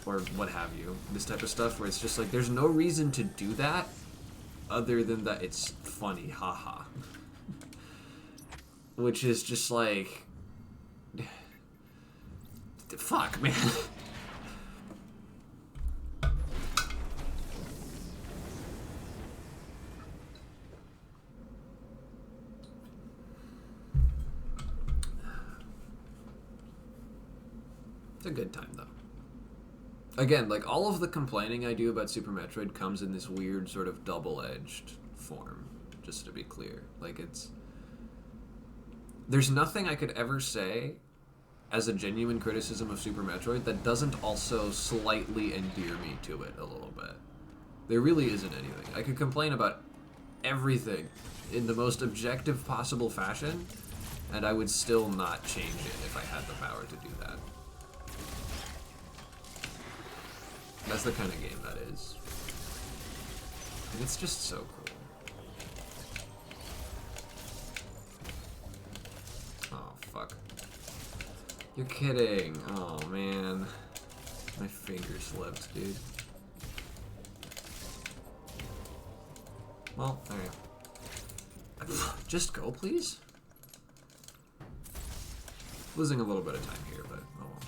or what have you. This type of stuff where it's just like, there's no reason to do that other than that it's funny, haha. Which is just like, fuck, man. It's a good time, though. Again, like, all of the complaining I do about Super Metroid comes in this weird sort of double-edged form, just to be clear. Like, it's... There's nothing I could ever say as a genuine criticism of Super Metroid that doesn't also slightly endear me to it a little bit. There really isn't anything. I could complain about everything in the most objective possible fashion, and I would still not change it if I had the power to do that. That's the kind of game that is. And it's just so cool. Oh, fuck. You're kidding. Oh, man. My finger slipped, dude. Well, alright. Just go, please? Losing a little bit of time here, but oh well.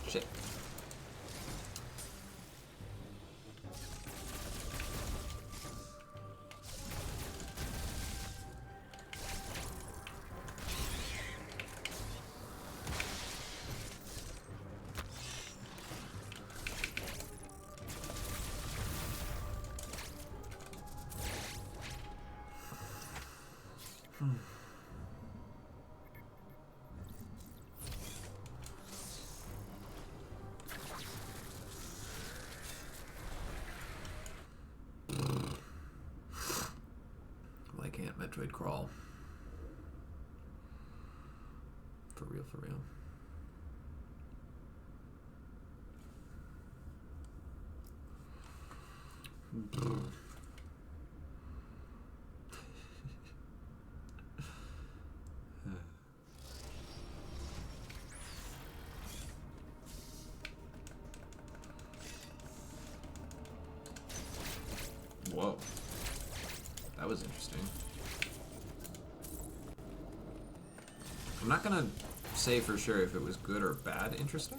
Shit. Why can't Metroid crawl? For real, for real. Whoa. That was interesting. I'm not gonna say for sure if it was good or bad interesting.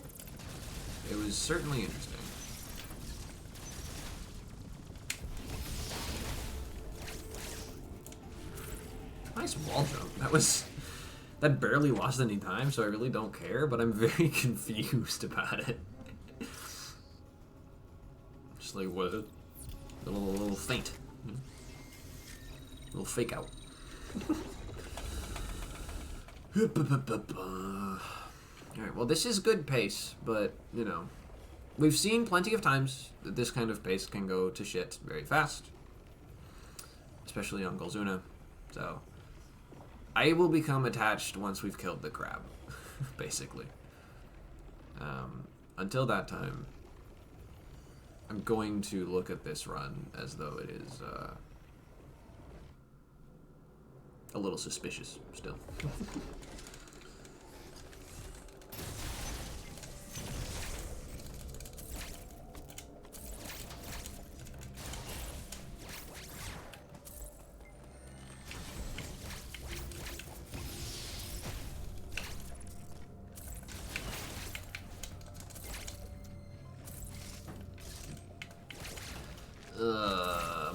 It was certainly interesting. Nice wall jump. That barely lost any time, so I really don't care, but I'm very confused about it. Just like, what? A little feint. A little fake out. Alright, well, this is good pace, but, you know, we've seen plenty of times that this kind of pace can go to shit very fast, especially on Golzuna. So I will become attached once we've killed the crab, basically. Until that time, I'm going to look at this run as though it is a little suspicious still.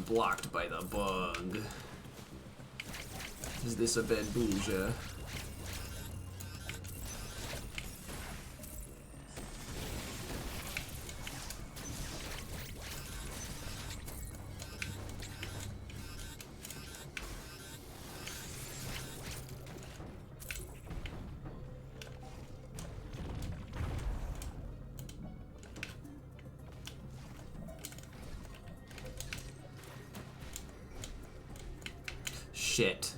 Blocked by the bug. Is this a bamboozle? Shit.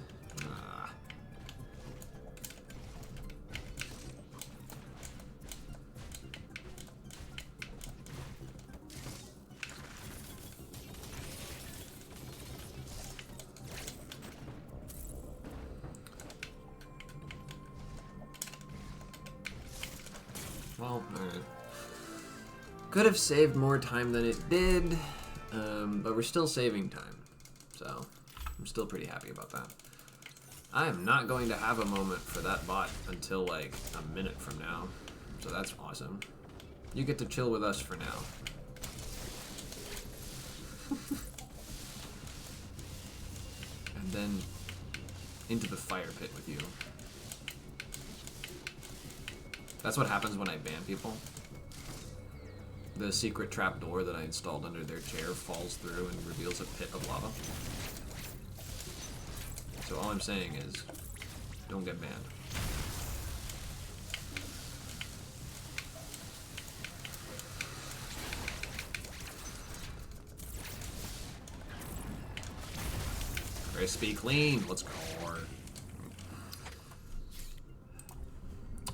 Well, could have saved more time than it did, but we're still saving time, so I'm still pretty happy about that. I am not going to have a moment for that bot until like a minute from now, so that's awesome. You get to chill with us for now. And then into the fire pit with you. That's what happens when I ban people. The secret trap door that I installed under their chair falls through and reveals a pit of lava. So all I'm saying is, don't get banned. Crispy clean, let's go.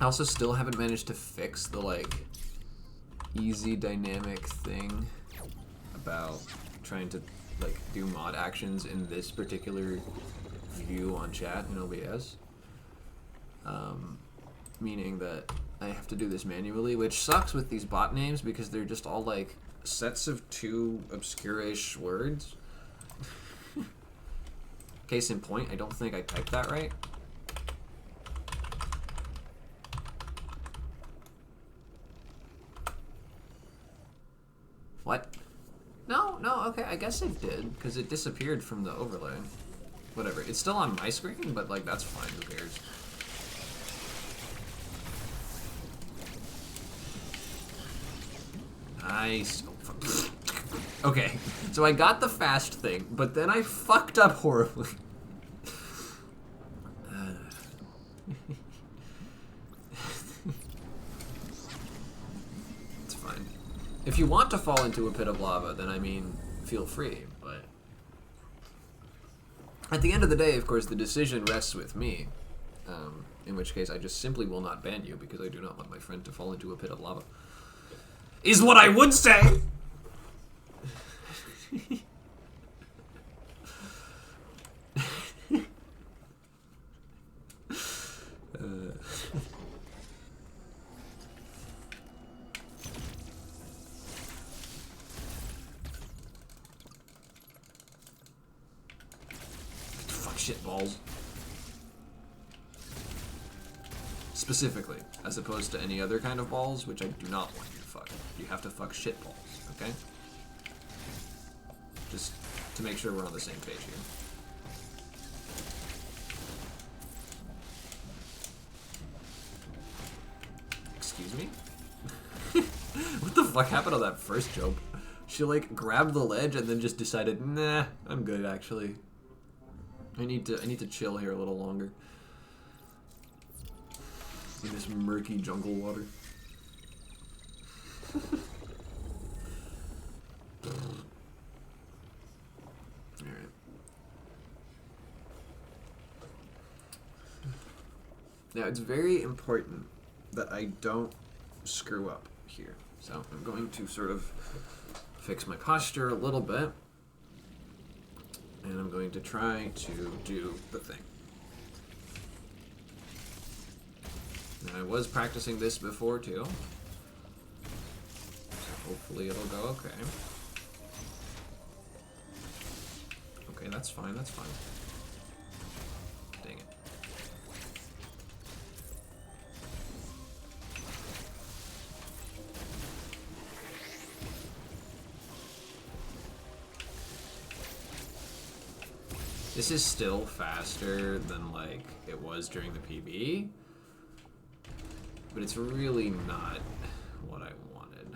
I also still haven't managed to fix the like easy dynamic thing about trying to like do mod actions in this particular view on chat in OBS. Meaning that I have to do this manually, which sucks with these bot names because they're just all like sets of 2 obscure-ish words. Case in point, I don't think I typed that right. What? No, okay, I guess it did, because it disappeared from the overlay. Whatever, it's still on my screen, but like, that's fine, who cares? Nice. Oh, okay, so I got the fast thing, but then I fucked up horribly. It's fine. If you want to fall into a pit of lava, then I mean, feel free, but at the end of the day, of course, the decision rests with me, in which case I just simply will not ban you because I do not want my friend to fall into a pit of lava. Is what I would say! Fuck shit balls. Specifically, as opposed to any other kind of balls, which I do not want you to fuck. You have to fuck shit balls, okay? Just to make sure we're on the same page here. Excuse me? What the fuck happened on that first jump? She like grabbed the ledge and then just decided, nah, I'm good actually. I need to chill here a little longer. In this murky jungle water. Now, it's very important that I don't screw up here. So I'm going to sort of fix my posture a little bit. And I'm going to try to do the thing. Now, I was practicing this before, too. So hopefully it'll go okay. Okay, that's fine, that's fine. Dang it. This is still faster than, like, it was during the PB, but it's really not what I wanted.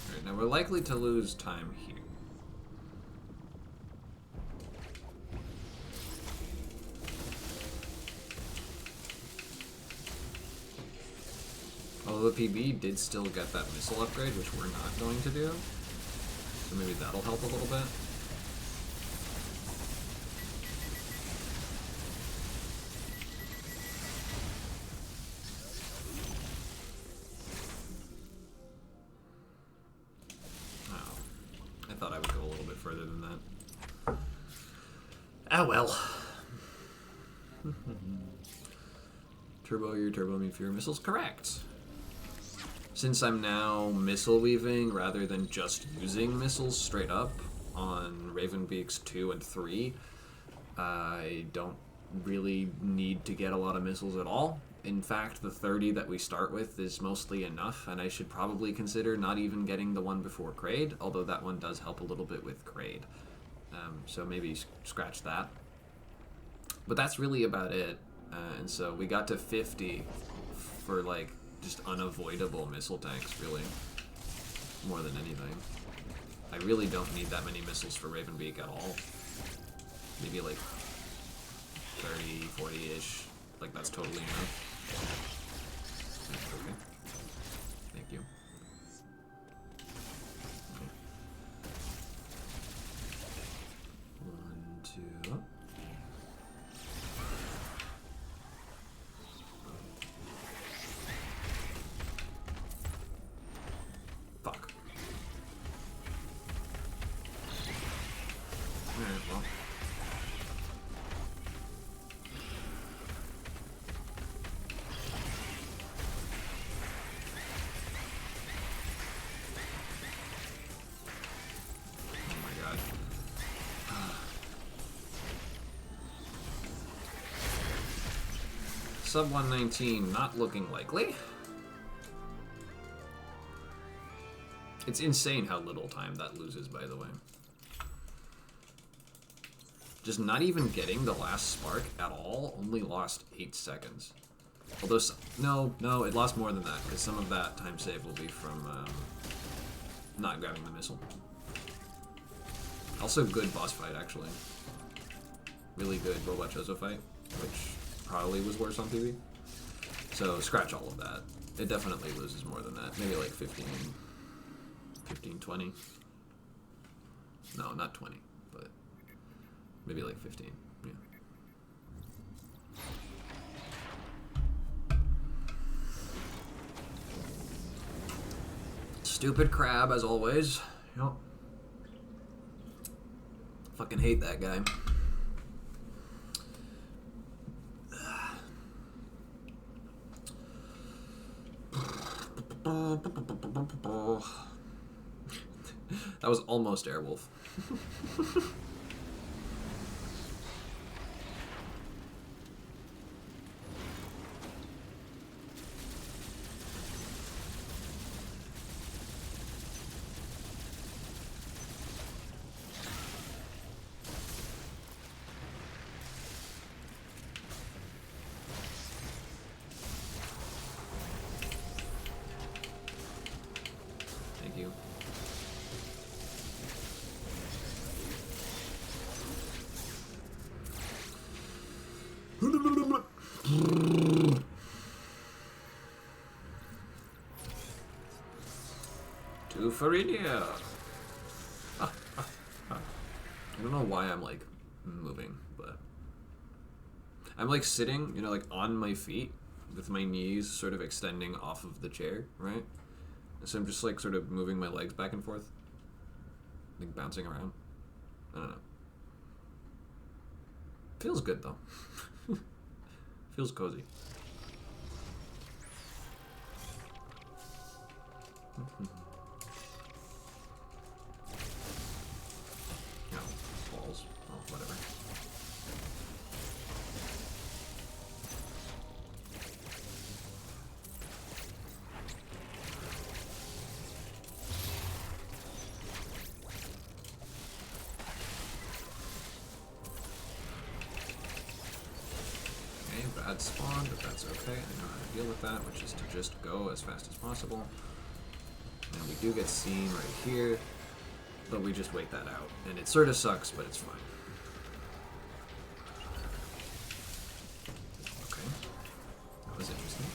Alright, now we're likely to lose time here. Although the PB did still get that missile upgrade, which we're not going to do. So maybe that'll help a little bit. I thought I would go a little bit further than that. Ah, well. Turbo your turbo mean for your missiles? Correct. Since I'm now missile weaving rather than just using missiles straight up on Ravenbeaks 2 and 3, I don't really need to get a lot of missiles at all. In fact, the 30 that we start with is mostly enough, and I should probably consider not even getting the one before Kraid, although that one does help a little bit with Kraid. So maybe scratch that. But that's really about it. And so we got to 50 for, like, just unavoidable missile tanks, really. More than anything. I really don't need that many missiles for Ravenbeak at all. Maybe, like, 30, 40-ish. Like, that's totally enough. Okay. Thank you. Okay. 1, 2... Fuck. Alright, well. Sub 119 not looking likely. It's insane how little time that loses, by the way. Just not even getting the last spark at all only lost 8 seconds. Although, no, it lost more than that, because some of that time save will be from not grabbing the missile. Also, good boss fight, actually. Really good Robot Chozo fight, which probably was worse on PB. So scratch all of that. It definitely loses more than that. Maybe like 15, 20. No, not 20, but maybe like 15, yeah. Stupid crab, as always. Yep. Fucking hate that guy. That was almost Airwolf. Euphoria. I don't know why I'm like moving, but I'm like sitting, you know, like on my feet with my knees sort of extending off of the chair, right? So I'm just like sort of moving my legs back and forth, like bouncing around. I don't know. Feels good though. Feels cozy. No, balls. Oh, whatever. Okay, bad spawn, but that's okay. I know how to deal with that, which is to just go as fast as possible. And we do get seen right here, but we just wait that out. And it sort of sucks, but it's fine. Okay, that was interesting.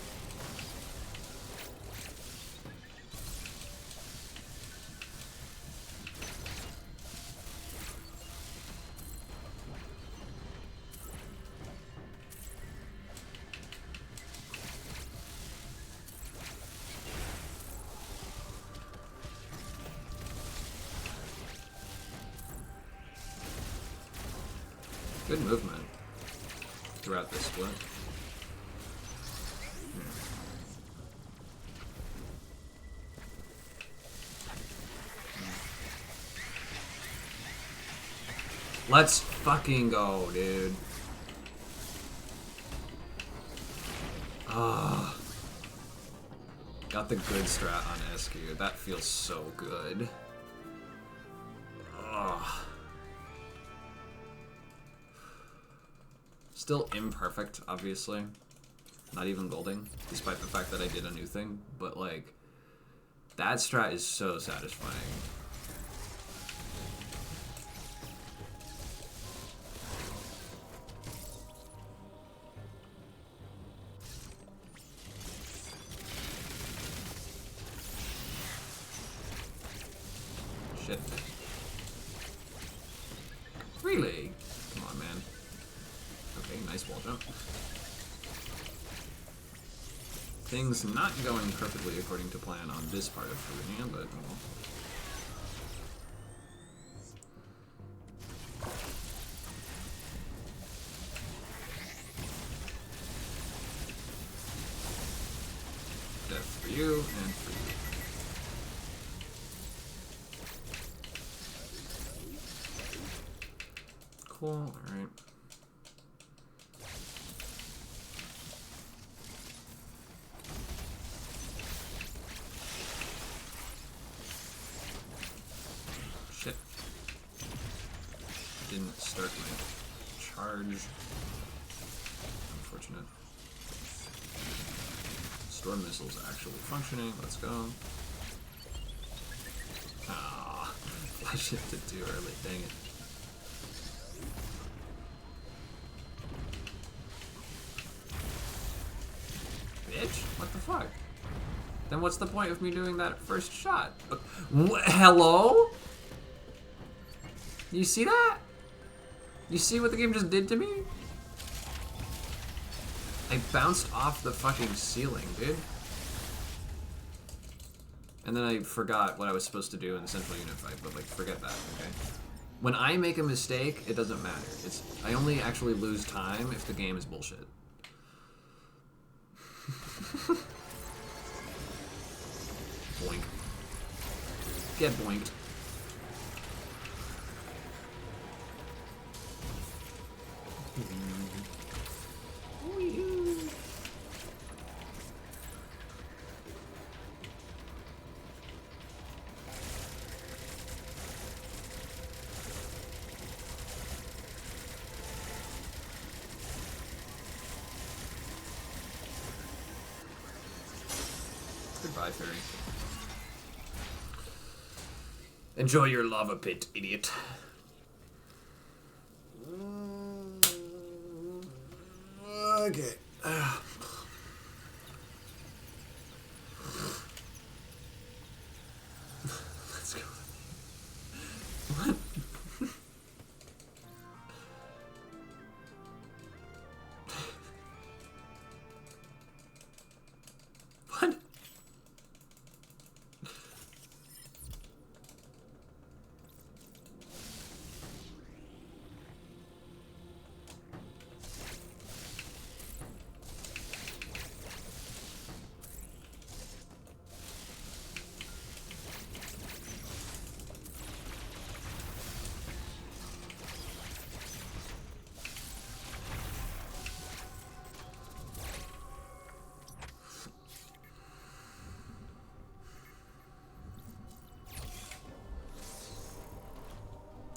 Good movement throughout this split. Let's fucking go, dude. Ah. Got the good strat on SQ. That feels so good. Ah. Still imperfect, obviously. Not even golding, despite the fact that I did a new thing. But, like, that strat is so satisfying. Shit. Really? Come on, man. Okay, nice wall jump. Things not going perfectly according to plan on this part of Furunia, but well. Death for you and for you. Cool, alright. Shit. Didn't start my charge. Unfortunate. Storm missile's actually functioning. Let's go. Ah, I shifted too early. Dang it. Bitch? What the fuck? Then what's the point of me doing that first shot? Hello? You see that? You see what the game just did to me? I bounced off the fucking ceiling, dude. And then I forgot what I was supposed to do in the central unit fight, but like, forget that, okay? When I make a mistake, it doesn't matter. I only actually lose time if the game is bullshit. Boink. Get boinked. Goodbye, fairy. Enjoy your lava pit, idiot. Okay.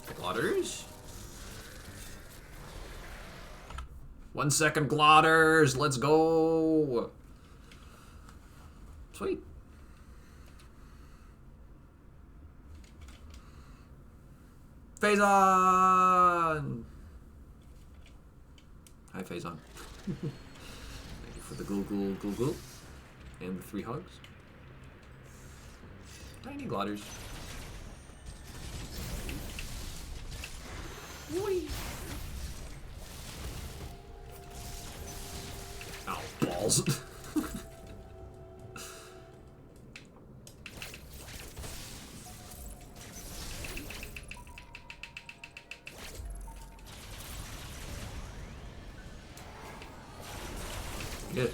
Glotters. 1 second glotters. Let's go. Sweet. Phase on. Hi, Phase on. Thank you for the goo and the 3 hugs. Tiny glotters. Whee. Ow, balls. Good.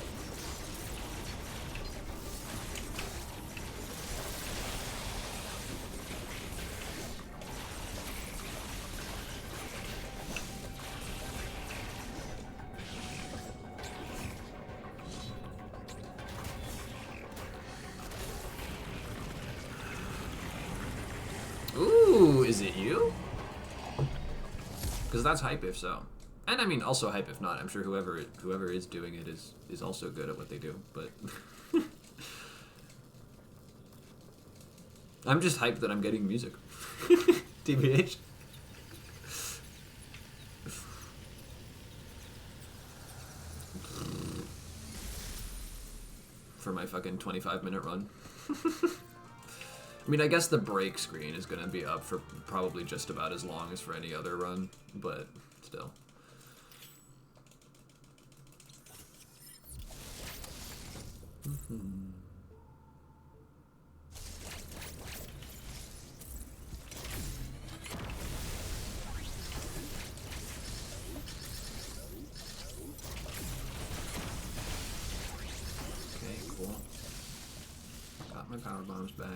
Ooh, is it you? Because that's hype if so. And I mean, also hype if not. I'm sure whoever is doing it is also good at what they do. But I'm just hyped that I'm getting music. TBH. For my fucking 25-minute run. I mean, I guess the break screen is going to be up for probably just about as long as for any other run, but still. Okay, cool. Got my power bombs back.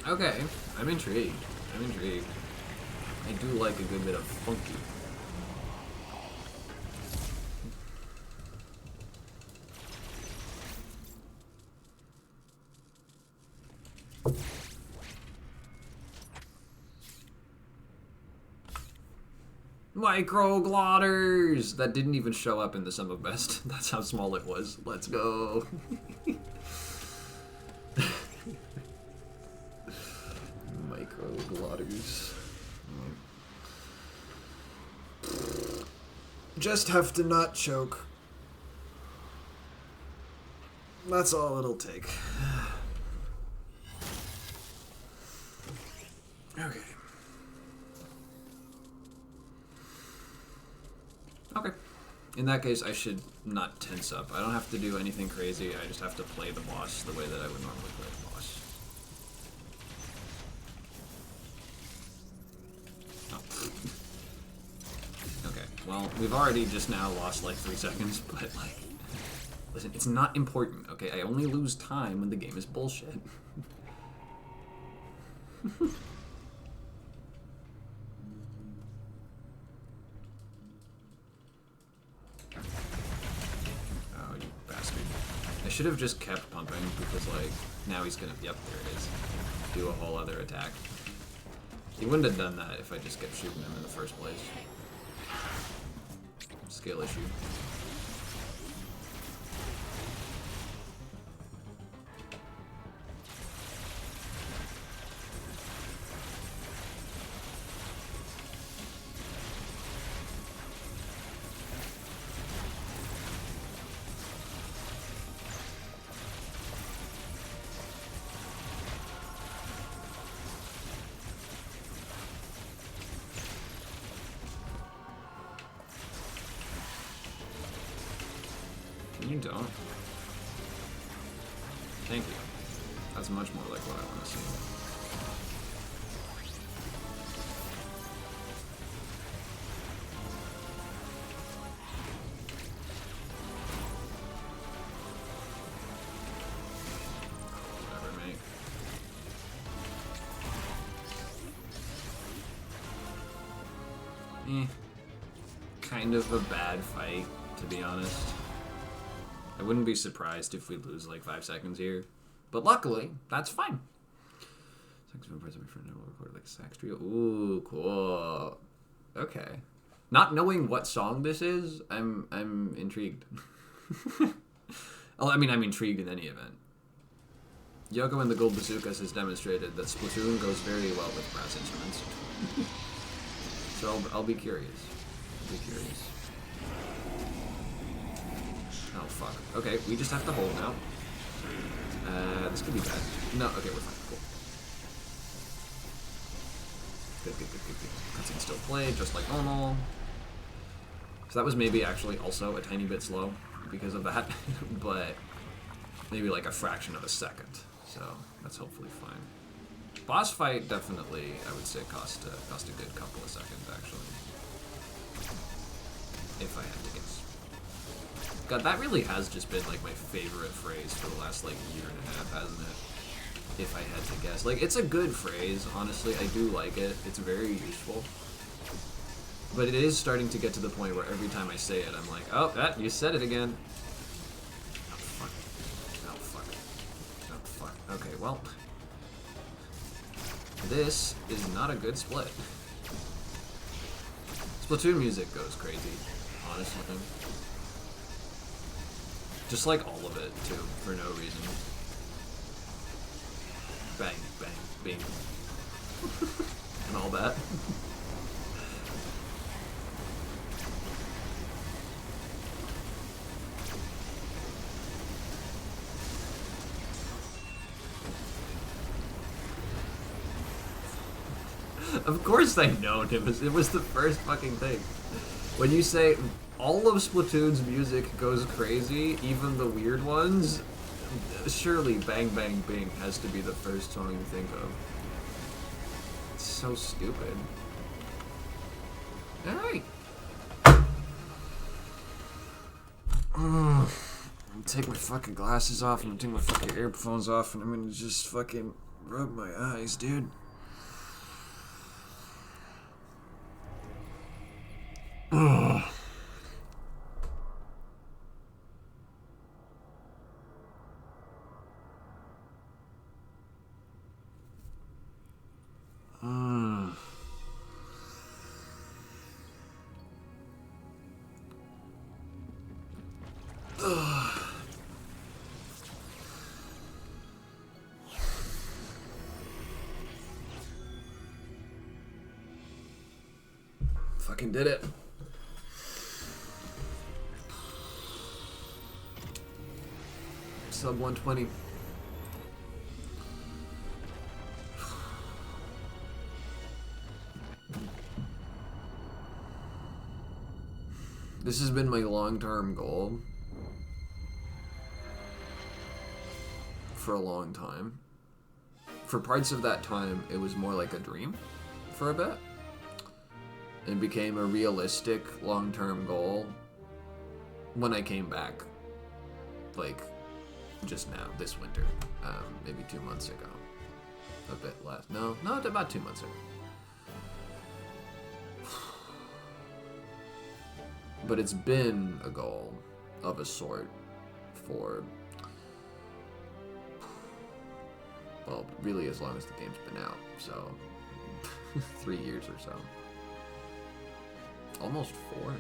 Okay, I'm intrigued. I'm intrigued. I do like a good bit of funky. Micro glotters! That didn't even show up in the sum of best. That's how small it was. Let's go. Micro glotters. Just have to not choke. That's all it'll take. Okay. Okay. In that case, I should not tense up. I don't have to do anything crazy. I just have to play the boss the way that I would normally play the boss. Oh. Okay. Well, we've already just now lost like 3 seconds, but like, listen, it's not important, okay? I only lose time when the game is bullshit. I should have just kept pumping because, like, now he's gonna. Yep, there it is. Do a whole other attack. He wouldn't have done that if I just kept shooting him in the first place. Skill issue. You don't. Thank you. That's much more like what I want to see. Kind of a bad fight, to be honest. I wouldn't be surprised if we lose like 5 seconds here. But luckily, that's fine. Ooh, cool. Okay. Not knowing what song this is, I'm intrigued. Oh, I mean, I'm intrigued in any event. Yoko and the Gold Bazookas has demonstrated that Splatoon goes very well with brass instruments. So I'll be curious. I'll be curious. Oh, fuck. Okay, we just have to hold now. This could be bad. No, okay, we're fine. Cool. Good. Cutscene still played, just like normal. So that was maybe actually also a tiny bit slow because of that, but maybe like a fraction of a second. So that's hopefully fine. Boss fight definitely, I would say, cost a good couple of seconds actually, if I had to guess. God, that really has just been like my favorite phrase for the last like year and a half, hasn't it? If I had to guess, like it's a good phrase. Honestly, I do like it. It's very useful. But it is starting to get to the point where every time I say it, I'm like, oh, that you said it again. Oh fuck. Oh fuck. Oh fuck. Okay, well. This is not a good split. Splatoon music goes crazy, honestly. Just like all of it, too, for no reason. Bang, bang, bing. And all that. Of course I know, Nimbus. It was the first fucking thing. When you say all of Splatoon's music goes crazy, even the weird ones, surely Bang Bang Bing has to be the first song you think of. It's so stupid. Alright. I'm gonna take my fucking glasses off, I'm gonna take my fucking earphones off, and I'm gonna just fucking rub my eyes, dude. Ugh. Fucking did it. Sub 120. This has been my long-term goal for a long time. For parts of that time, it was more like a dream for a bit. It became a realistic long-term goal when I came back, like, just now, this winter, maybe 2 months ago. A bit less. No, about 2 months ago. But it's been a goal of a sort for, well, really as long as the game's been out, so 3 years or so. Almost 4.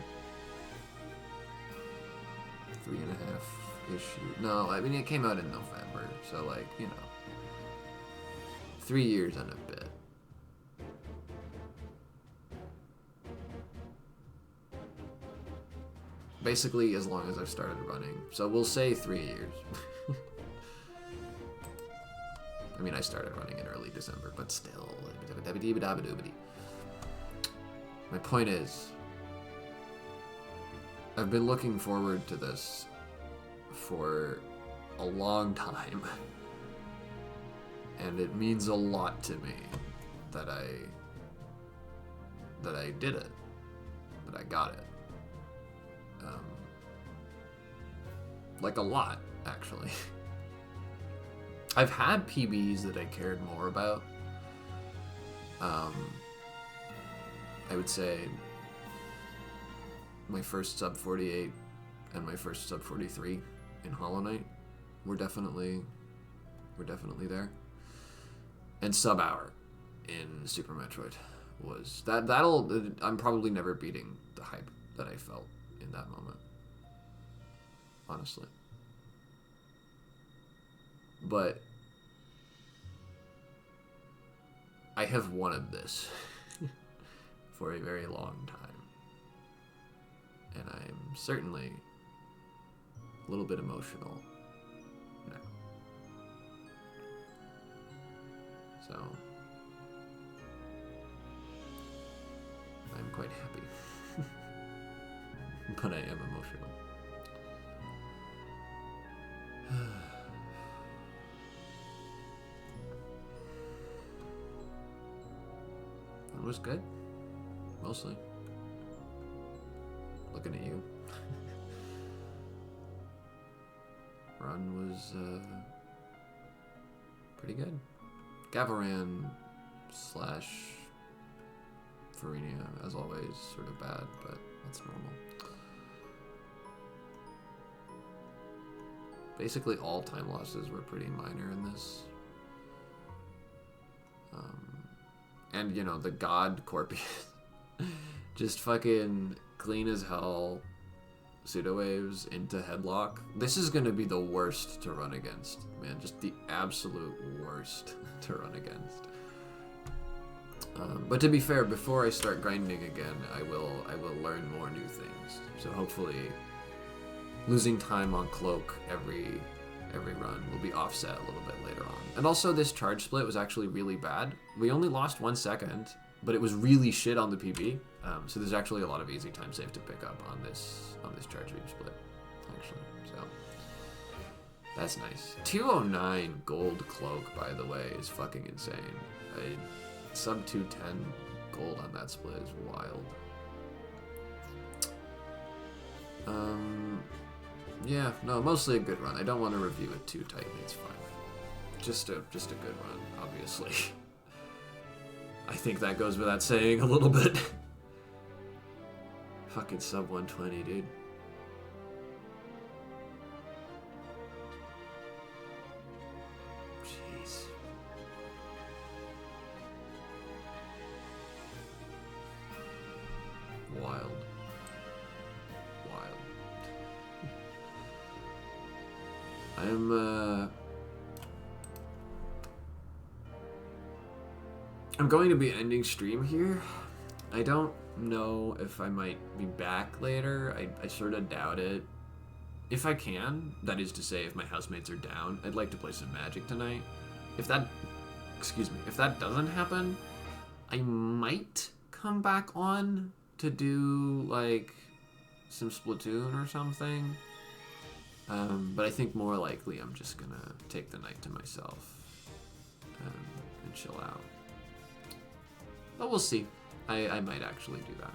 3.5-ish. No, I mean, it came out in November, so, like, you know, 3 years and a bit. Basically, as long as I've started running. So we'll say 3 years. I mean, I started running in early December, but still. My point is, I've been looking forward to this for a long time. And it means a lot to me that I did it, that I got it. Like a lot, actually. I've had PBs that I cared more about. I would say my first sub 48 and my first sub 43 in Hollow Knight were definitely there. And sub hour in Super Metroid was I'm probably never beating the hype that I felt in that moment. Honestly. But I have wanted this for a very long time. And I'm certainly a little bit emotional now. So I'm quite happy. But I am emotional. It was good. Mostly. Looking at you. Run was pretty good. Gavaran / Farina, as always, sort of bad, but that's normal. Basically all time losses were pretty minor in this. And, you know, the God Corpius. Just fucking clean as hell pseudo waves into headlock. This is gonna be the worst to run against, man. Just the absolute worst to run against. But to be fair, before I start grinding again, I will learn more new things. So hopefully, losing time on Cloak every run will be offset a little bit later on. And also, this charge split was actually really bad. We only lost 1 second, but it was really shit on the PB. So there's actually a lot of easy time save to pick up on this charge beam split, actually. So that's nice. 209 gold Cloak, by the way, is fucking insane. Sub 210 gold on that split is wild. Yeah, no, mostly a good run. I don't want to review it too tight. It's fine. Just a good run, obviously. I think that goes without saying a little bit. Fucking sub 120, dude. Jeez. Wild. I'm going to be ending stream here. I don't know if I might be back later. I sort of doubt it. If I can, that is to say, if my housemates are down, I'd like to play some Magic tonight. If that doesn't happen, I might come back on to do, like, some Splatoon or something. But I think more likely I'm just gonna take the night to myself and chill out. But we'll see. I might actually do that.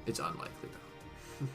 It's unlikely though.